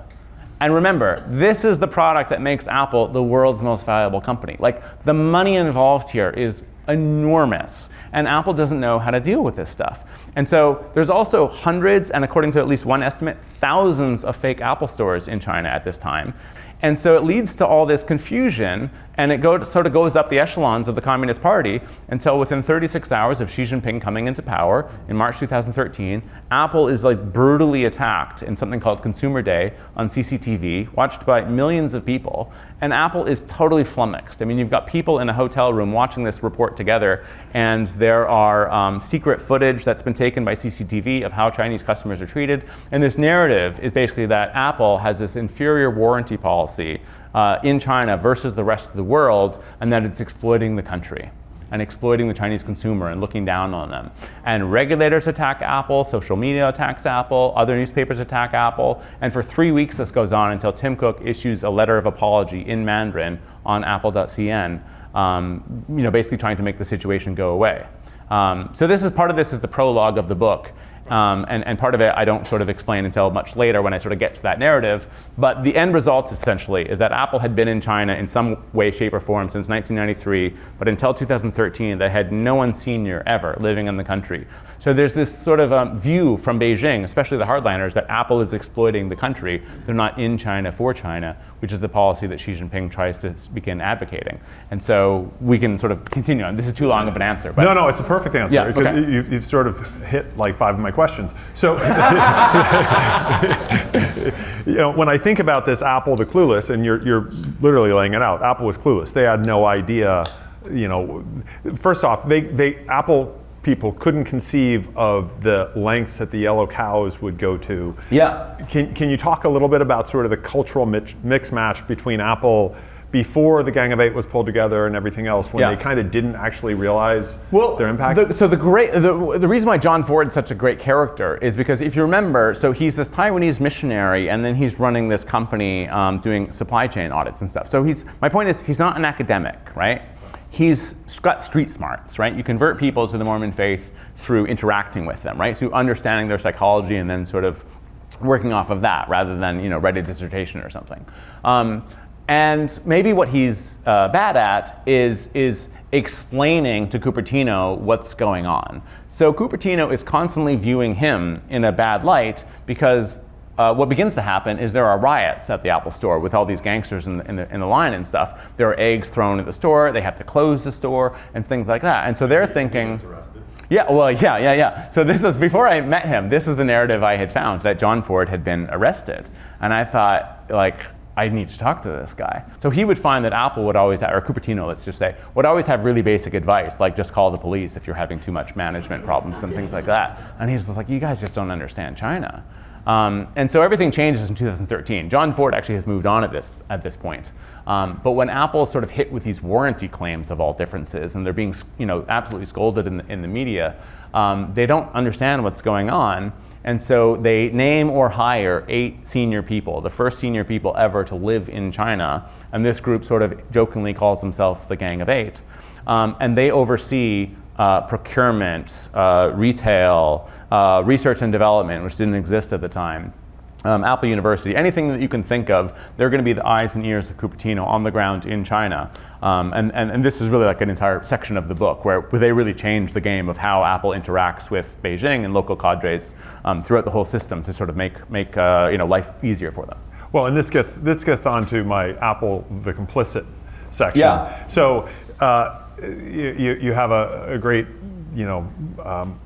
And remember, this is the product that makes Apple the world's most valuable company. Like, the money involved here is enormous, and Apple doesn't know how to deal with this stuff. And so there's also hundreds, and according to at least one estimate, thousands of fake Apple stores in China at this time. And so it leads to all this confusion, and it sort of goes up the echelons of the Communist Party until within 36 hours of Xi Jinping coming into power in March 2013, Apple is like brutally attacked in something called Consumer Day on CCTV, watched by millions of people, and Apple is totally flummoxed. I mean, you've got people in a hotel room watching this report together, and there are secret footage that's been taken by CCTV of how Chinese customers are treated, and this narrative is basically that Apple has this inferior warranty policy in China versus the rest of the world, and that it's exploiting the country and exploiting the Chinese consumer and looking down on them. And regulators attack Apple, social media attacks Apple, other newspapers attack Apple, and for 3 weeks this goes on until Tim Cook issues a letter of apology in Mandarin on apple.cn, basically trying to make the situation go away. So part of this is the prologue of the book. And part of it I don't sort of explain until much later when I sort of get to that narrative. But the end result essentially is that Apple had been in China in some way, shape, or form since 1993, but until 2013 they had no one senior ever living in the country. So there's this sort of view from Beijing, especially the hardliners, that Apple is exploiting the country. They're not in China for China, which is the policy that Xi Jinping tries to begin advocating. And so we can sort of continue on. This is too long of an answer. But no, it's a perfect answer. Yeah, okay. You've sort of hit like 5 of my questions. So, when I think about this Apple the clueless, and you're literally laying it out, Apple was clueless. They had no idea, first off, Apple people couldn't conceive of the lengths that the yellow cows would go to. Yeah. Can you talk a little bit about sort of the cultural mix match between Apple before the Gang of Eight was pulled together and everything else, when they kind of didn't actually realize their impact? The reason why John Ford is such a great character is because if you remember, so he's this Taiwanese missionary, and then he's running this company doing supply chain audits and stuff. So my point is, he's not an academic, right? He's got street smarts, right? You convert people to the Mormon faith through interacting with them, right? Through understanding their psychology and then sort of working off of that rather than write a dissertation or something. And maybe what he's bad at is explaining to Cupertino what's going on. So Cupertino is constantly viewing him in a bad light because what begins to happen is there are riots at the Apple store with all these gangsters in the line and stuff. There are eggs thrown at the store. They have to close the store and things like that. And so they're thinking, yeah. So this is, before I met him, this is the narrative I had found, that John Ford had been arrested. And I thought, like, I need to talk to this guy. So he would find that Apple would always have, or Cupertino, let's just say, would always have really basic advice, like just call the police if you're having too much management problems and things like that. And he's just like, you guys just don't understand China. And so everything changes in 2013. John Ford actually has moved on at this point. But when Apple sort of hit with these warranty claims of all differences, and they're being absolutely scolded in the media, they don't understand what's going on. And so they name or hire 8 senior people, the first senior people ever to live in China. And this group sort of jokingly calls themselves the Gang of 8. And they oversee procurement, retail, research and development, which didn't exist at the time. Apple University, anything that you can think of, they're going to be the eyes and ears of Cupertino on the ground in China. And this is really like an entire section of the book where they really change the game of how Apple interacts with Beijing and local cadres throughout the whole system to sort of make life easier for them. Well, and this gets on to my Apple the complicit section. Yeah. So you have a great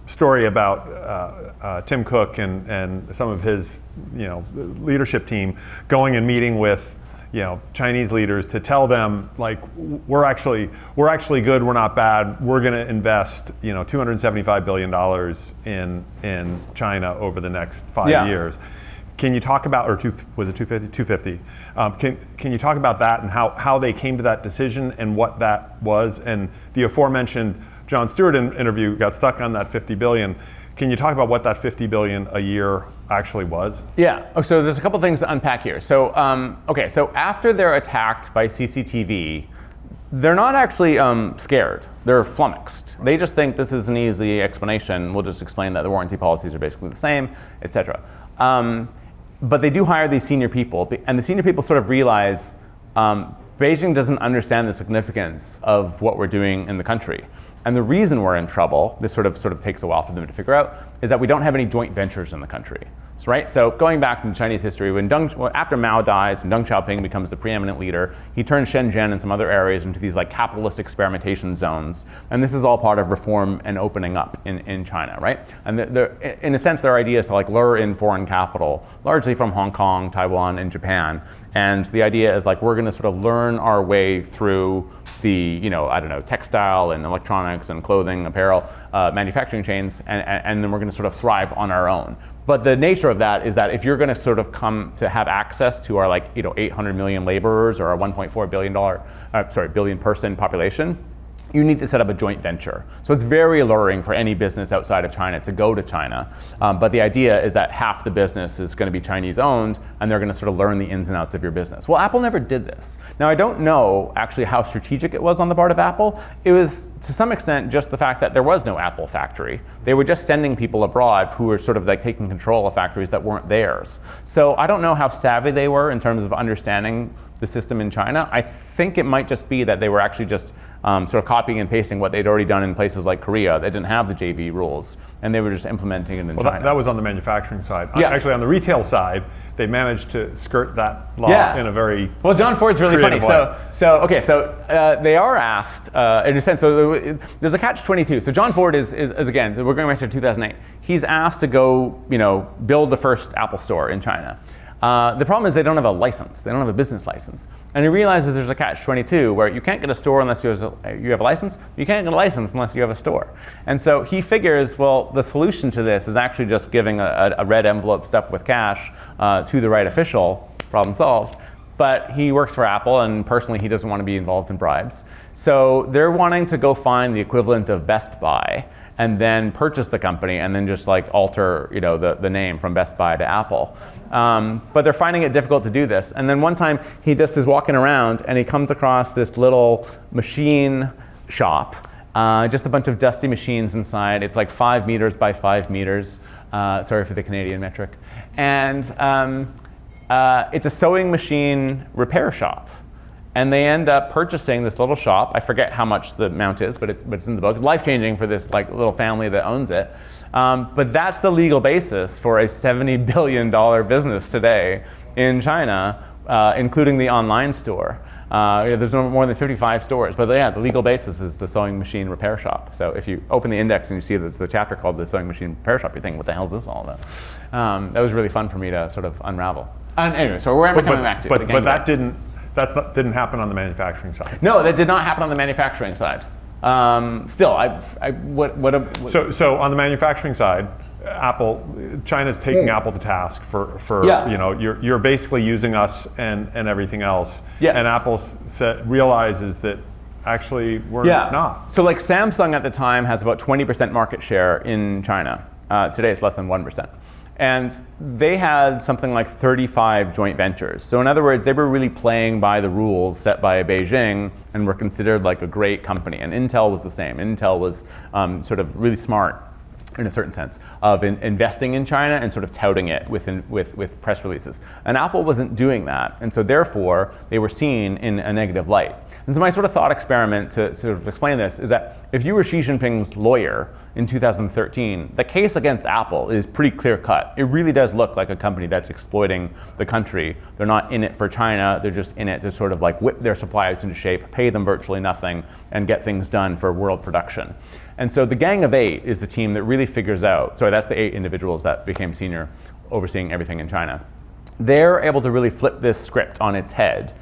story about Tim Cook and some of his leadership team going and meeting with Chinese leaders to tell them, like, we're actually good, we're not bad, we're going to invest $275 billion in China over the next 5 years. Can you talk about, was it 250? Can you talk about that and how they came to that decision and what that was? And the aforementioned Jon Stewart interview got stuck on that 50 billion. Can you talk about what that 50 billion a year actually was? Yeah. So there's a couple things to unpack here. So so after they're attacked by CCTV, they're not actually scared. They're flummoxed. They just think this is an easy explanation. We'll just explain that the warranty policies are basically the same, etc. But they do hire these senior people, and the senior people sort of realize Beijing doesn't understand the significance of what we're doing in the country. And the reason we're in trouble, this sort of takes a while for them to figure out, is that we don't have any joint ventures in the country. So going back in Chinese history, after Mao dies and Deng Xiaoping becomes the preeminent leader, he turns Shenzhen and some other areas into these like capitalist experimentation zones. And this is all part of reform and opening up in China, right? And in a sense, their idea is to like lure in foreign capital, largely from Hong Kong, Taiwan, and Japan. And the idea is like we're going to sort of learn our way through the textile and electronics and clothing, apparel, manufacturing chains, and then we're going to sort of thrive on our own. But the nature of that is that if you're going to sort of come to have access to our 800 million laborers or our 1.4 billion person population, you need to set up a joint venture. So it's very alluring for any business outside of China to go to China. But the idea is that half the business is going to be Chinese owned, and they're going to sort of learn the ins and outs of your business. Well, Apple never did this. Now, I don't know actually how strategic it was on the part of Apple. It was to some extent just the fact that there was no Apple factory. They were just sending people abroad who were sort of like taking control of factories that weren't theirs. So I don't know how savvy they were in terms of understanding the system in China. I think it might just be that they were actually just sort of copying and pasting what they'd already done in places like Korea. They didn't have the JV rules, and they were just implementing it in China. That was on the manufacturing side. Yeah. Actually, on the retail side, they managed to skirt that law in a very John Ford's really funny. way. So they are asked, in a sense, so there's a catch-22. So John Ford is again, we're going back to 2008. He's asked to go, build the first Apple store in China. The problem is they don't have a license. They don't have a business license. And he realizes there's a catch-22 where you can't get a store unless you have a license. You can't get a license unless you have a store. And so he figures, well, the solution to this is actually just giving a red envelope stuffed with cash to the right official. Problem solved. But he works for Apple, and personally he doesn't want to be involved in bribes. So they're wanting to go find the equivalent of Best Buy and then purchase the company and then just like alter the name from Best Buy to Apple. But they're finding it difficult to do this. And then one time he just is walking around and he comes across this little machine shop, just a bunch of dusty machines inside. It's like 5 meters by 5 meters. Sorry for the Canadian metric. And it's a sewing machine repair shop. And they end up purchasing this little shop. I forget how much the amount is, but it's in the book. Life-changing for this like little family that owns it. But that's the legal basis for a $70 billion business today in China, including the online store. There's no more than 55 stores, but the legal basis is the sewing machine repair shop. So if you open the index and you see there's a chapter called the sewing machine repair shop, you think, what the hell is this all about? That was really fun for me to sort of unravel. And anyway, so where am I coming back to? But that didn't happen on the manufacturing side. No, that did not happen on the manufacturing side. Still, So on the manufacturing side, China's taking Apple to task for you're basically using us and everything else. Yes. And Apple realizes that actually we're not. So like Samsung at the time has about 20% market share in China. Today it's less than 1%. And they had something like 35 joint ventures. So in other words, they were really playing by the rules set by Beijing and were considered like a great company. And Intel was the same. Intel was sort of really smart in a certain sense of investing in China and sort of touting it with press releases. And Apple wasn't doing that. And so therefore, they were seen in a negative light. And so my sort of thought experiment to sort of explain this is that if you were Xi Jinping's lawyer in 2013, the case against Apple is pretty clear cut. It really does look like a company that's exploiting the country. They're not in it for China, they're just in it to sort of like whip their suppliers into shape, pay them virtually nothing, and get things done for world production. And so the Gang of 8 is the team that really figures out, sorry, that's the 8 individuals that became senior, overseeing everything in China. They're able to really flip this script on its head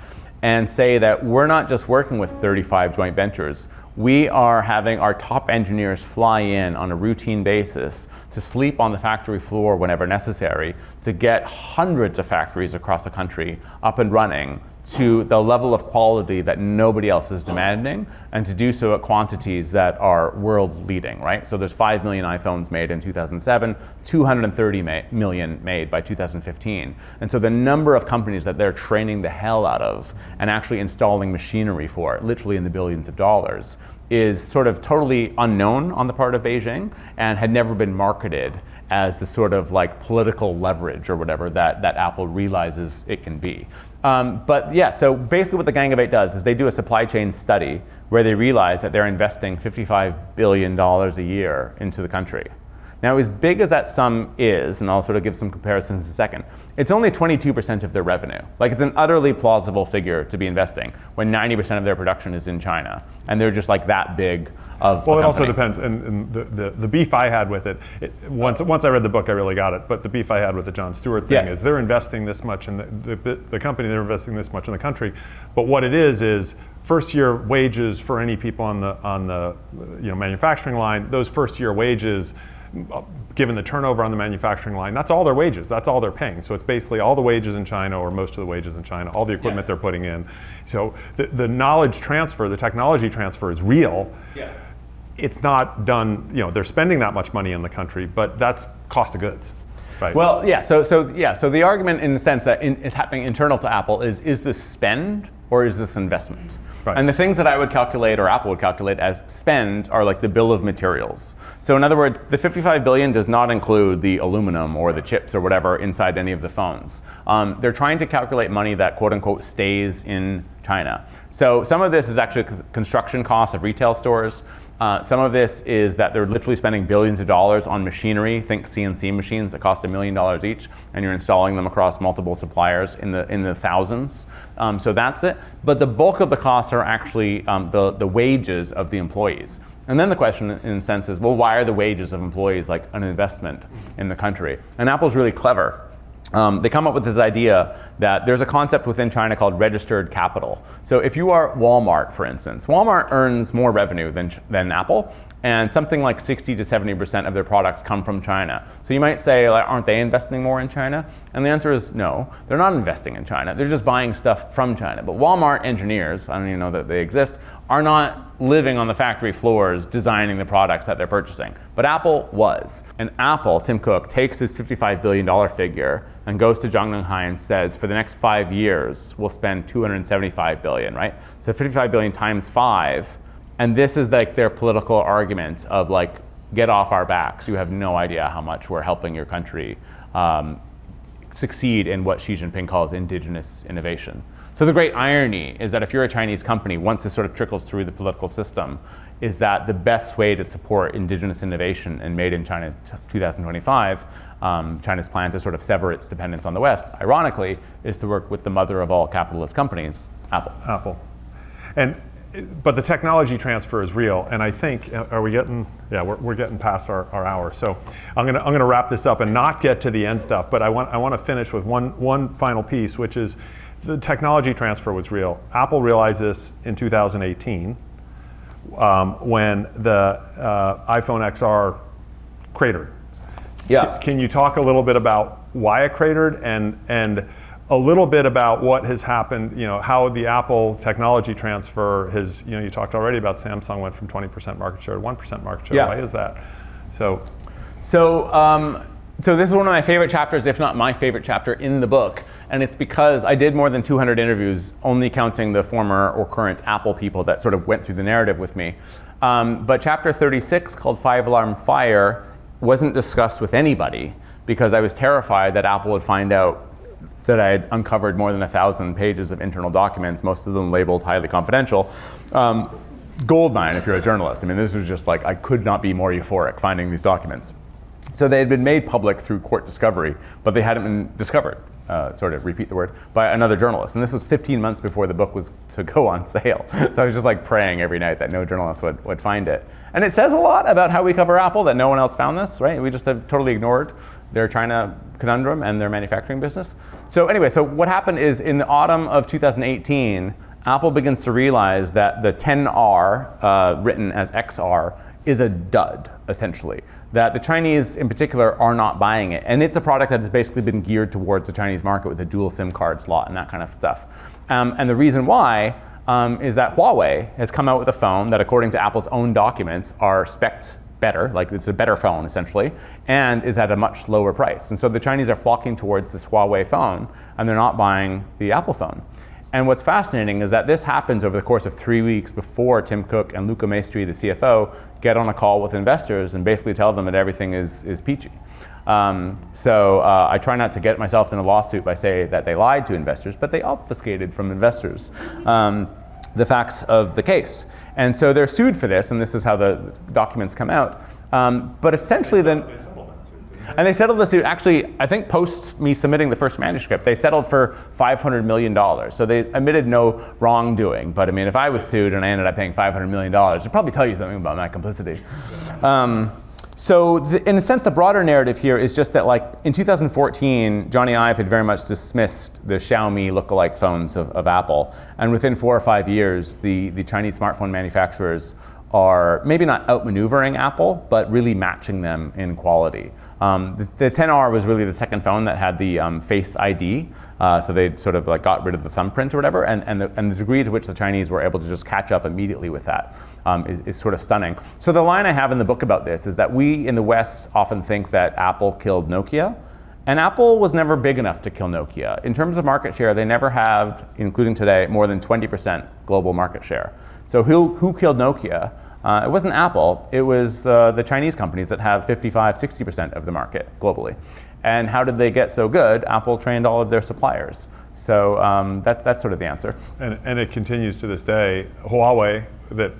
and say that we're not just working with 35 joint ventures. We are having our top engineers fly in on a routine basis to sleep on the factory floor whenever necessary to get hundreds of factories across the country up and running to the level of quality that nobody else is demanding, and to do so at quantities that are world leading, right? So there's 5 million iPhones made in 2007, 230 million made by 2015. And so the number of companies that they're training the hell out of and actually installing machinery for, literally in the billions of dollars, is sort of totally unknown on the part of Beijing and had never been marketed as the sort of like political leverage or whatever that Apple realizes it can be. But yeah, so basically what the Gang of 8 does is they do a supply chain study where they realize that they're investing $55 billion a year into the country. Now, as big as that sum is, and I'll sort of give some comparisons in a second, it's only 22% of their revenue. Like, it's an utterly plausible figure to be investing when 90% of their production is in China, and they're just like that big of Well, a it also company. depends, and the beef I had with it, once I read the book, I really got it, but the beef I had with the Jon Stewart thing is they're investing this much in the company, they're investing this much in the country, but what it is first year wages for any people on the manufacturing line, those first year wages, given the turnover on the manufacturing line, that's all their wages, that's all they're paying. So it's basically all the wages in China, or most of the wages in China, all the equipment they're putting in. So the knowledge transfer, the technology transfer is real. Yes. It's not done, they're spending that much money in the country, but that's cost of goods. Right. Well, yeah, so the argument in the sense that is happening internal to Apple is this spend or is this investment? Right. And the things that I would calculate, or Apple would calculate as spend, are like the bill of materials. So in other words, the $55 billion does not include the aluminum or the chips or whatever inside any of the phones. They're trying to calculate money that quote unquote stays in China. So some of this is actually construction costs of retail stores. Some of this is that they're literally spending billions of dollars on machinery. Think CNC machines that cost $1 million each, and you're installing them across multiple suppliers in the thousands. So that's it. But the bulk of the costs are actually the wages of the employees. And then the question, in a sense, is, well, why are the wages of employees like an investment in the country? And Apple's really clever. They come up with this idea that there's a concept within China called registered capital. So if you are Walmart, for instance, Walmart earns more revenue than Apple, and something like 60 to 70% of their products come from China. So you might say, like, aren't they investing more in China? And the answer is no, they're not investing in China. They're just buying stuff from China. But Walmart engineers, I don't even know that they exist, are not living on the factory floors designing the products that they're purchasing. But Apple was. And Apple, Tim Cook, takes this $55 billion figure and goes to Zhang Nenghai and says, for the next 5 years, we'll spend $275 billion, right? So 55 billion times 5. And this is like their political argument of like, get off our backs. You have no idea how much we're helping your country succeed in what Xi Jinping calls indigenous innovation. So the great irony is that if you're a Chinese company, once this sort of trickles through the political system, is that the best way to support indigenous innovation and Made in China 2025, China's plan to sort of sever its dependence on the West, ironically, is to work with the mother of all capitalist companies, Apple. Apple. And but the technology transfer is real, and I think, are we getting? Yeah, we're getting past our hour. So I'm gonna wrap this up and not get to the end stuff, but I want to finish with one final piece, which is the technology transfer was real. Apple realized this in 2018 when the iPhone XR cratered. Yeah. Can you talk a little bit about why it cratered and a little bit about what has happened, how the Apple technology transfer has, you talked already about Samsung went from 20% market share to 1% market share. Yeah. Why is that? So this is one of my favorite chapters, if not my favorite chapter in the book. And it's because I did more than 200 interviews, only counting the former or current Apple people that sort of went through the narrative with me. But chapter 36, called 5-Alarm Fire, wasn't discussed with anybody because I was terrified that Apple would find out that I had uncovered more than 1,000 pages of internal documents, most of them labeled highly confidential. Goldmine if you're a journalist. I mean, this was just like, I could not be more euphoric finding these documents. So they had been made public through court discovery, but they hadn't been discovered, sort of repeat the word, by another journalist. And this was 15 months before the book was to go on sale. So I was just like praying every night that no journalist would find it. And it says a lot about how we cover Apple, that no one else found this, right? We just have totally ignored their China conundrum and their manufacturing business. So anyway, so what happened is in the autumn of 2018, Apple begins to realize that the 10R, written as XR, is a dud, essentially. That the Chinese, in particular, are not buying it. And it's a product that has basically been geared towards the Chinese market with a dual SIM card slot and that kind of stuff. And the reason why is that Huawei has come out with a phone that, according to Apple's own documents, are spec'd better, like it's a better phone, essentially, and is at a much lower price. And so the Chinese are flocking towards this Huawei phone, and they're not buying the Apple phone. And what's fascinating is that this happens over the course of 3 weeks before Tim Cook and Luca Maestri, the CFO, get on a call with investors and basically tell them that everything is peachy. So I try not to get myself in a lawsuit by saying that they lied to investors, but they obfuscated from investors the facts of the case. And so they're sued for this, and this is how the documents come out. But essentially then... And they settled the suit, actually, I think post me submitting the first manuscript, they settled for $500 million. So they admitted no wrongdoing. But I mean, if I was sued and I ended up paying $500 million, it'd probably tell you something about my complicity. In a sense, the broader narrative here is just that, like, in 2014, Johnny Ive had very much dismissed the Xiaomi lookalike phones of Apple. And within 4 or 5 years, the Chinese smartphone manufacturers are maybe not outmaneuvering Apple, but really matching them in quality. The 10R was really the second phone that had the Face ID, so they sort of like got rid of the thumbprint or whatever, and the degree to which the Chinese were able to just catch up immediately with that is sort of stunning. So the line I have in the book about this is that we in the West often think that Apple killed Nokia, and Apple was never big enough to kill Nokia. In terms of market share, they never have, including today, more than 20% global market share. So who killed Nokia? It wasn't Apple, it was the Chinese companies that have 55-60% of the market globally. And how did they get so good? Apple trained all of their suppliers. So that's sort of the answer. And it continues to this day. Huawei, that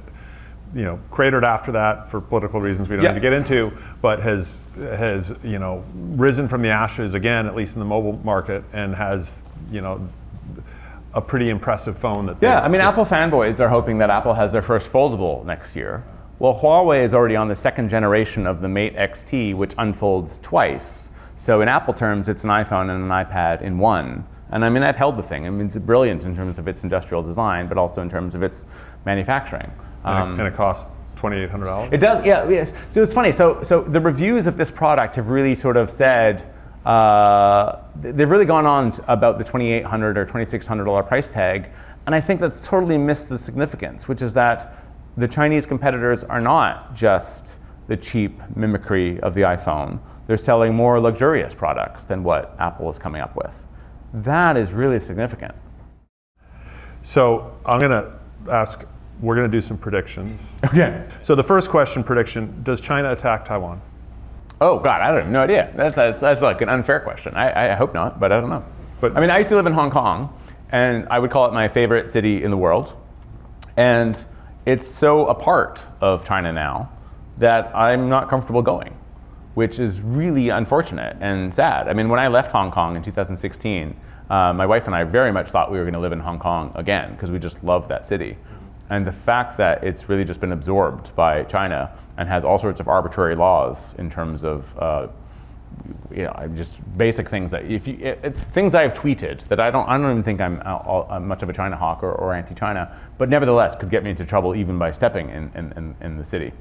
cratered after that for political reasons we don't need to get into, but has risen from the ashes again, at least in the mobile market, and has a pretty impressive phone. Apple fanboys are hoping that Apple has their first foldable next year. Well, Huawei is already on the second generation of the Mate XT, which unfolds twice. So in Apple terms, it's an iPhone and an iPad in one. And I mean, I've held the thing. I mean, it's brilliant in terms of its industrial design, but also in terms of its manufacturing. And it costs $2,800? It does, yes. So it's funny. So the reviews of this product have really sort of said, they've really gone on about the $2,800 or $2,600 price tag, and I think that's totally missed the significance, which is that the Chinese competitors are not just the cheap mimicry of the iPhone. They're selling more luxurious products than what Apple is coming up with. That is really significant. So I'm going to ask, we're going to do some predictions. Okay. So the first prediction, does China attack Taiwan? Oh God, I have no idea. That's like an unfair question. I hope not, but I don't know. But I mean, I used to live in Hong Kong, and I would call it my favorite city in the world. And it's so a part of China now that I'm not comfortable going, which is really unfortunate and sad. I mean, when I left Hong Kong in 2016, my wife and I very much thought we were going to live in Hong Kong again because we just loved that city. And the fact that it's really just been absorbed by China and has all sorts of arbitrary laws in terms of just basic things that things I've tweeted that I don't even think I'm much of a China hawk or anti-China, but nevertheless could get me into trouble even by stepping in the city,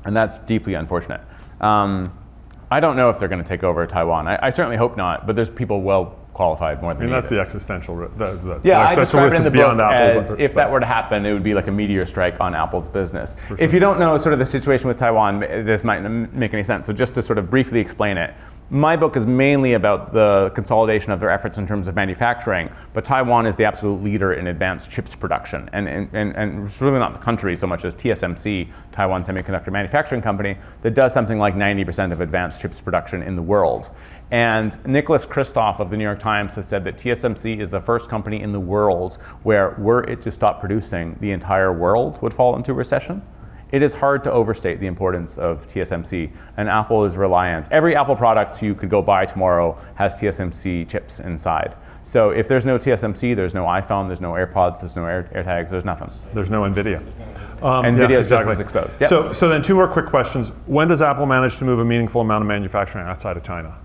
and that's deeply unfortunate. I don't know if they're going to take over Taiwan. I certainly hope not, but there's people well qualified more than me. And that's the existential risk. I describe it in the book as Apple, if that were to happen, it would be like a meteor strike on Apple's business. If you don't know sort of the situation with Taiwan, this might not make any sense. So just to sort of briefly explain it, my book is mainly about the consolidation of their efforts in terms of manufacturing, but Taiwan is the absolute leader in advanced chips production. And it's really not the country so much as TSMC, Taiwan Semiconductor Manufacturing Company, that does something like 90% of advanced chips production in the world. And Nicholas Kristof of the New York Times has said that TSMC is the first company in the world where, were it to stop producing, the entire world would fall into recession. It is hard to overstate the importance of TSMC, and Apple is reliant. Every Apple product you could go buy tomorrow has TSMC chips inside. So if there's no TSMC, there's no iPhone, there's no AirPods, there's no AirTags, there's nothing. There's no NVIDIA. NVIDIA is just as exposed. Yep. So then two more quick questions. When does Apple manage to move a meaningful amount of manufacturing outside of China?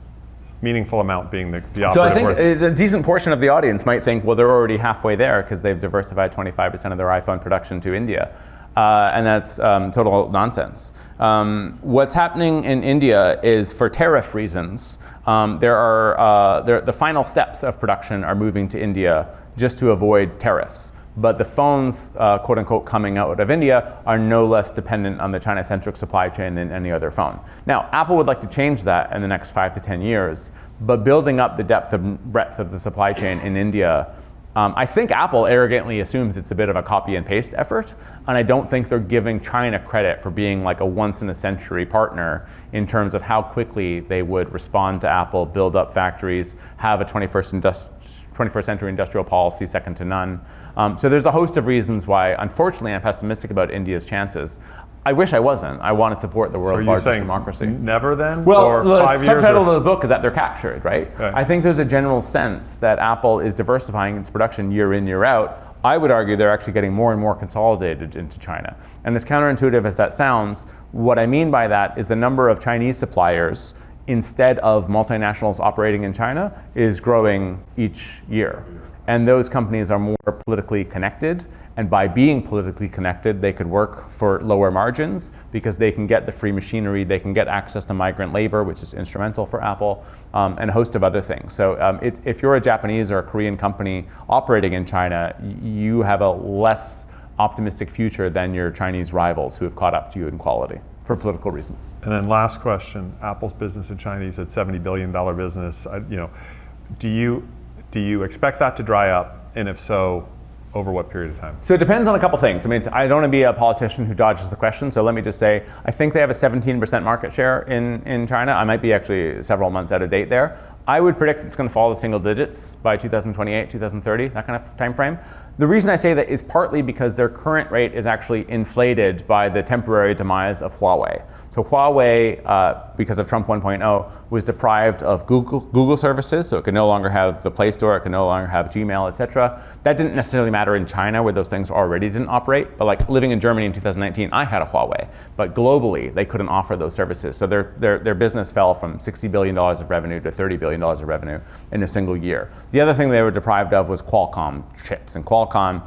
Meaningful amount being the operative So I think word. a decent portion of the audience might think, well, they're already halfway there because they've diversified 25% of their iPhone production to India. And that's total nonsense. What's happening in India is, for tariff reasons, the final steps of production are moving to India just to avoid tariffs. But the phones, quote unquote, coming out of India are no less dependent on the China-centric supply chain than any other phone. Now, Apple would like to change that in the next 5 to 10 years, but building up the depth and breadth of the supply chain in India, I think Apple arrogantly assumes it's a bit of a copy and paste effort, and I don't think they're giving China credit for being like a once-in-a-century partner in terms of how quickly they would respond to Apple, build up factories, have a 21st century industrial policy second to none. So there's a host of reasons why, unfortunately, I'm pessimistic about India's chances. I wish I wasn't. I want to support the world's largest democracy. Never then? Well, or the 5 years? subtitle of the book is that they're captured, right? Right? I think there's a general sense that Apple is diversifying its production year in, year out. I would argue they're actually getting more and more consolidated into China. And as counterintuitive as that sounds, what I mean by that is the number of Chinese suppliers instead of multinationals operating in China is growing each year. And those companies are more politically connected, and by being politically connected, they could work for lower margins because they can get the free machinery, they can get access to migrant labor, which is instrumental for Apple, and a host of other things. So if you're a Japanese or a Korean company operating in China, you have a less optimistic future than your Chinese rivals who have caught up to you in quality for political reasons. And then last question, Apple's business in China, you said $70 billion business. Do you expect that to dry up? And if so, over what period of time? So it depends on a couple things. I mean, I don't want to be a politician who dodges the question, so let me just say, I think they have a 17% market share in China. I might be actually several months out of date there. I would predict it's going to fall to single digits by 2028, 2030, that kind of time frame. The reason I say that is partly because their current rate is actually inflated by the temporary demise of Huawei. So Huawei, because of Trump 1.0, was deprived of Google services, so it could no longer have the Play Store, it could no longer have Gmail, etc. That didn't necessarily matter in China, where those things already didn't operate, but like living in Germany in 2019, I had a Huawei, but globally, they couldn't offer those services. So their business fell from $60 billion of revenue to $30 billion of revenue in a single year. The other thing they were deprived of was Qualcomm chips, and Qualcomm,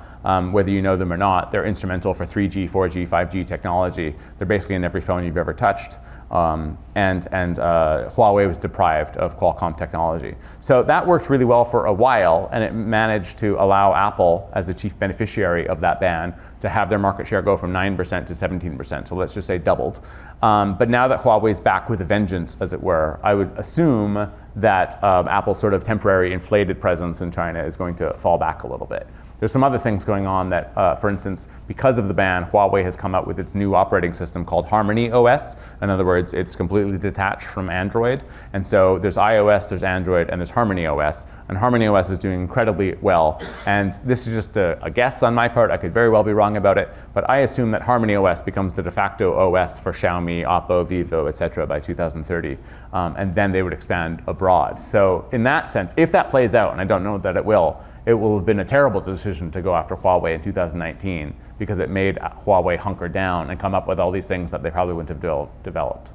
whether you know them or not, they're instrumental for 3G, 4G, 5G technology. They're basically in every phone you've ever touched. And Huawei was deprived of Qualcomm technology. So that worked really well for a while, and it managed to allow Apple, as the chief beneficiary of that ban, to have their market share go from 9% to 17%. So let's just say doubled. But now that Huawei's back with a vengeance, as it were, I would assume that Apple's sort of temporary inflated presence in China is going to fall back a little bit. There's some other things going on that, for instance, because of the ban, Huawei has come out with its new operating system called Harmony OS. In other words, it's completely detached from Android. And so there's iOS, there's Android, and there's Harmony OS. And Harmony OS is doing incredibly well. And this is just a guess on my part. I could very well be wrong about it. But I assume that Harmony OS becomes the de facto OS for Xiaomi, Oppo, Vivo, etc. by 2030. And then they would expand abroad abroad. So in that sense, if that plays out, and I don't know that it will have been a terrible decision to go after Huawei in 2019 because it made Huawei hunker down and come up with all these things that they probably wouldn't have developed.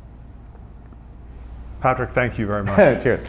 Patrick, thank you very much. Cheers.